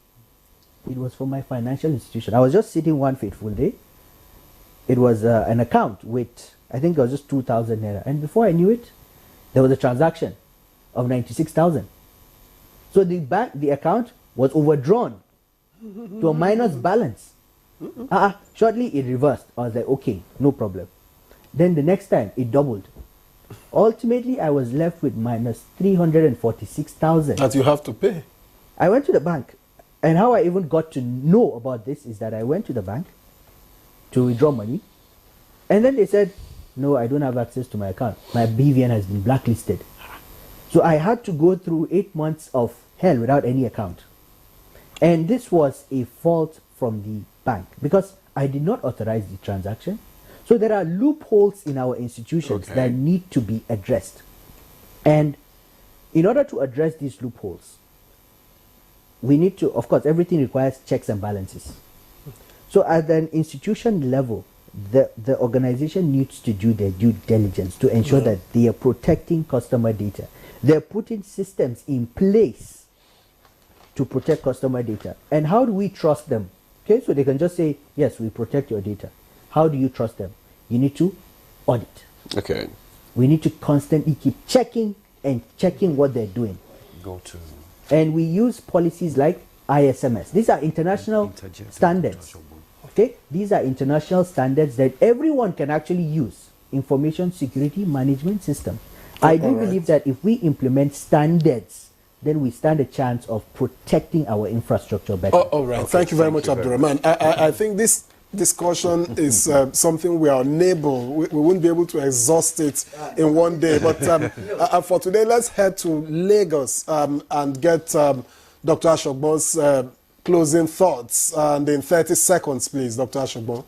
It was from my financial institution. I was just sitting one fateful day. It was an account with, I think it was just 2,000 naira. And before I knew it, there was a transaction of 96,000. So the account was overdrawn to a minus balance. Shortly it reversed. I was like, okay, no problem. Then the next time it doubled. Ultimately, I was left with minus 346,000. That you have to pay. I went to the bank. And how I even got to know about this is that I went to the bank to withdraw money. And then they said, no, I don't have access to my account. My BVN has been blacklisted. So I had to go through 8 months of hell without any account. And this was a fault from the bank because I did not authorize the transaction. So there are loopholes in our institutions that need to be addressed. And in order to address these loopholes, we need to, of course, everything requires checks and balances. So at an institution level, the organization needs to do their due diligence to ensure that they are protecting customer data. They're putting systems in place to protect customer data. And how do we trust them? Okay, so they can just say, yes, we protect your data. How do you trust them? You need to audit. Okay. We need to constantly keep checking what they're doing. Go to. And we use policies like ISMS. These are international standards. Okay? These are international standards that everyone can actually use. Information security management system. I do believe that if we implement standards, then we stand a chance of protecting our infrastructure better. All right. Okay. Thank you very much, Abdurrahman. I think this discussion is something we are unable, we wouldn't be able to exhaust it in one day. But for today, let's head to Lagos and get Dr. Asogbo's closing thoughts. And in 30 seconds, please, Dr. Asogbo.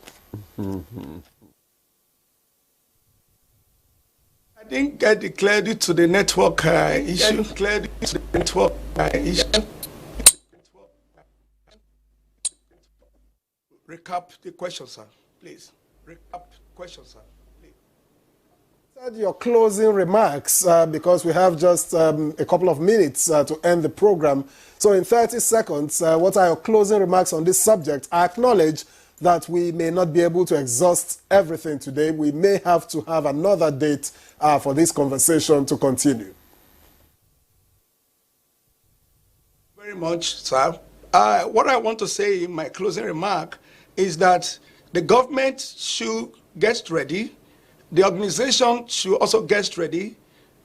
I didn't get the clarity to the network issue. Recap the question, sir, please. Recap the question, sir, please. Said your closing remarks, because we have just a couple of minutes to end the program. So in 30 seconds, what are your closing remarks on this subject? I acknowledge that we may not be able to exhaust everything today. We may have to have another date for this conversation to continue. Very much, sir. What I want to say in my closing remark is that the government should get ready, the organization should also get ready,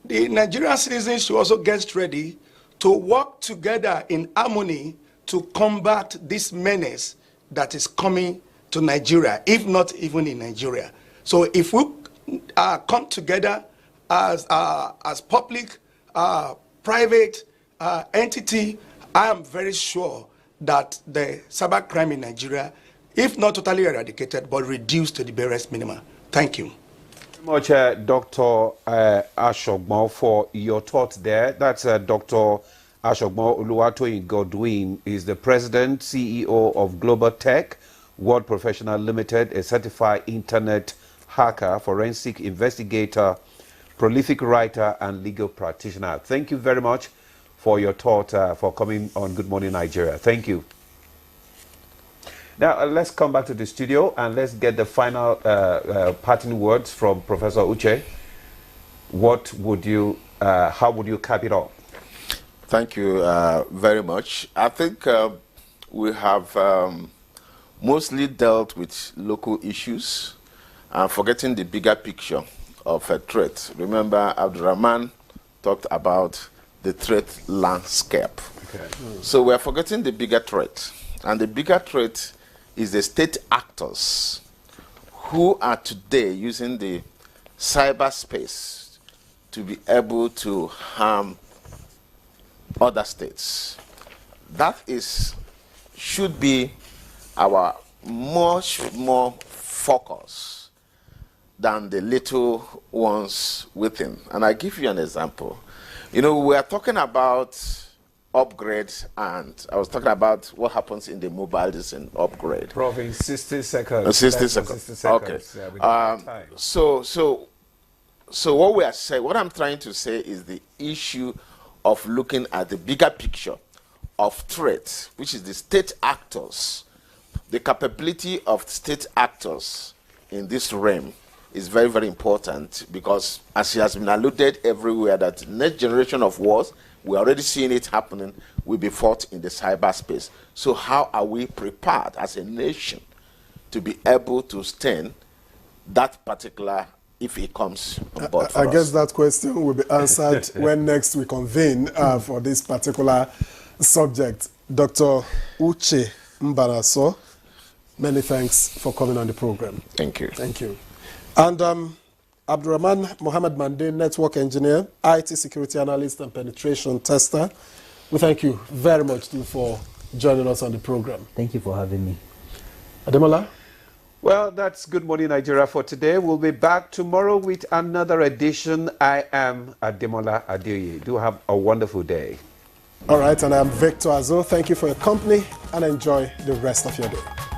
the Nigerian citizens should also get ready to work together in harmony to combat this menace that is coming to Nigeria, if not even in Nigeria. So if we come together as public, private entity, I am very sure that the cybercrime in Nigeria, if not totally eradicated, but reduced to the barest minimum. Thank you. Much, Dr. Asogbo, for your thoughts there. That's Dr. Asogbo Oluwatoyin Godwin, is the president, CEO of Global Tech World Professional Limited, a certified internet hacker, forensic investigator, prolific writer, and legal practitioner. Thank you very much for your thought, for coming on Good Morning Nigeria. Thank you. Now, let's come back to the studio and let's get the final parting words from Professor Uche. What would you, how would you cap it off? Thank you very much. I think we have mostly dealt with local issues and forgetting the bigger picture of a threat. Remember, Abdurrahman talked about the threat landscape. Okay. So we are forgetting the bigger threat. And the bigger threat is the state actors who are today using the cyberspace to be able to harm other states. That should be our much more focus than the little ones within. And I give you an example. You know, we are talking about upgrade, and I was talking about what happens in the mobile design upgrade. Prof, in 60 seconds. 60 seconds. 60 seconds. Okay. Yeah, so what we are saying, what I'm trying to say is the issue of looking at the bigger picture of threat, which is the state actors. The capability of state actors in this realm is very, very important, because as it has been alluded everywhere, that next generation of wars, we're already seeing it happening, will be fought in the cyberspace. So how are we prepared as a nation to be able to stand that particular, if it comes on board for I guess us? that question will be answered when next we convene for this particular subject. Dr. Uche Mbaraso, many thanks for coming on the program. Thank you. Thank you. And Abdurrahman Mohammed Mande, network engineer, IT security analyst, and penetration tester. We thank you very much too for joining us on the program. Thank you for having me. Ademola? Well, that's Good Morning Nigeria for today. We'll be back tomorrow with another edition. I am Ademola Adeoye. Do have a wonderful day. All right, and I'm Victor Azo. Thank you for your company and enjoy the rest of your day.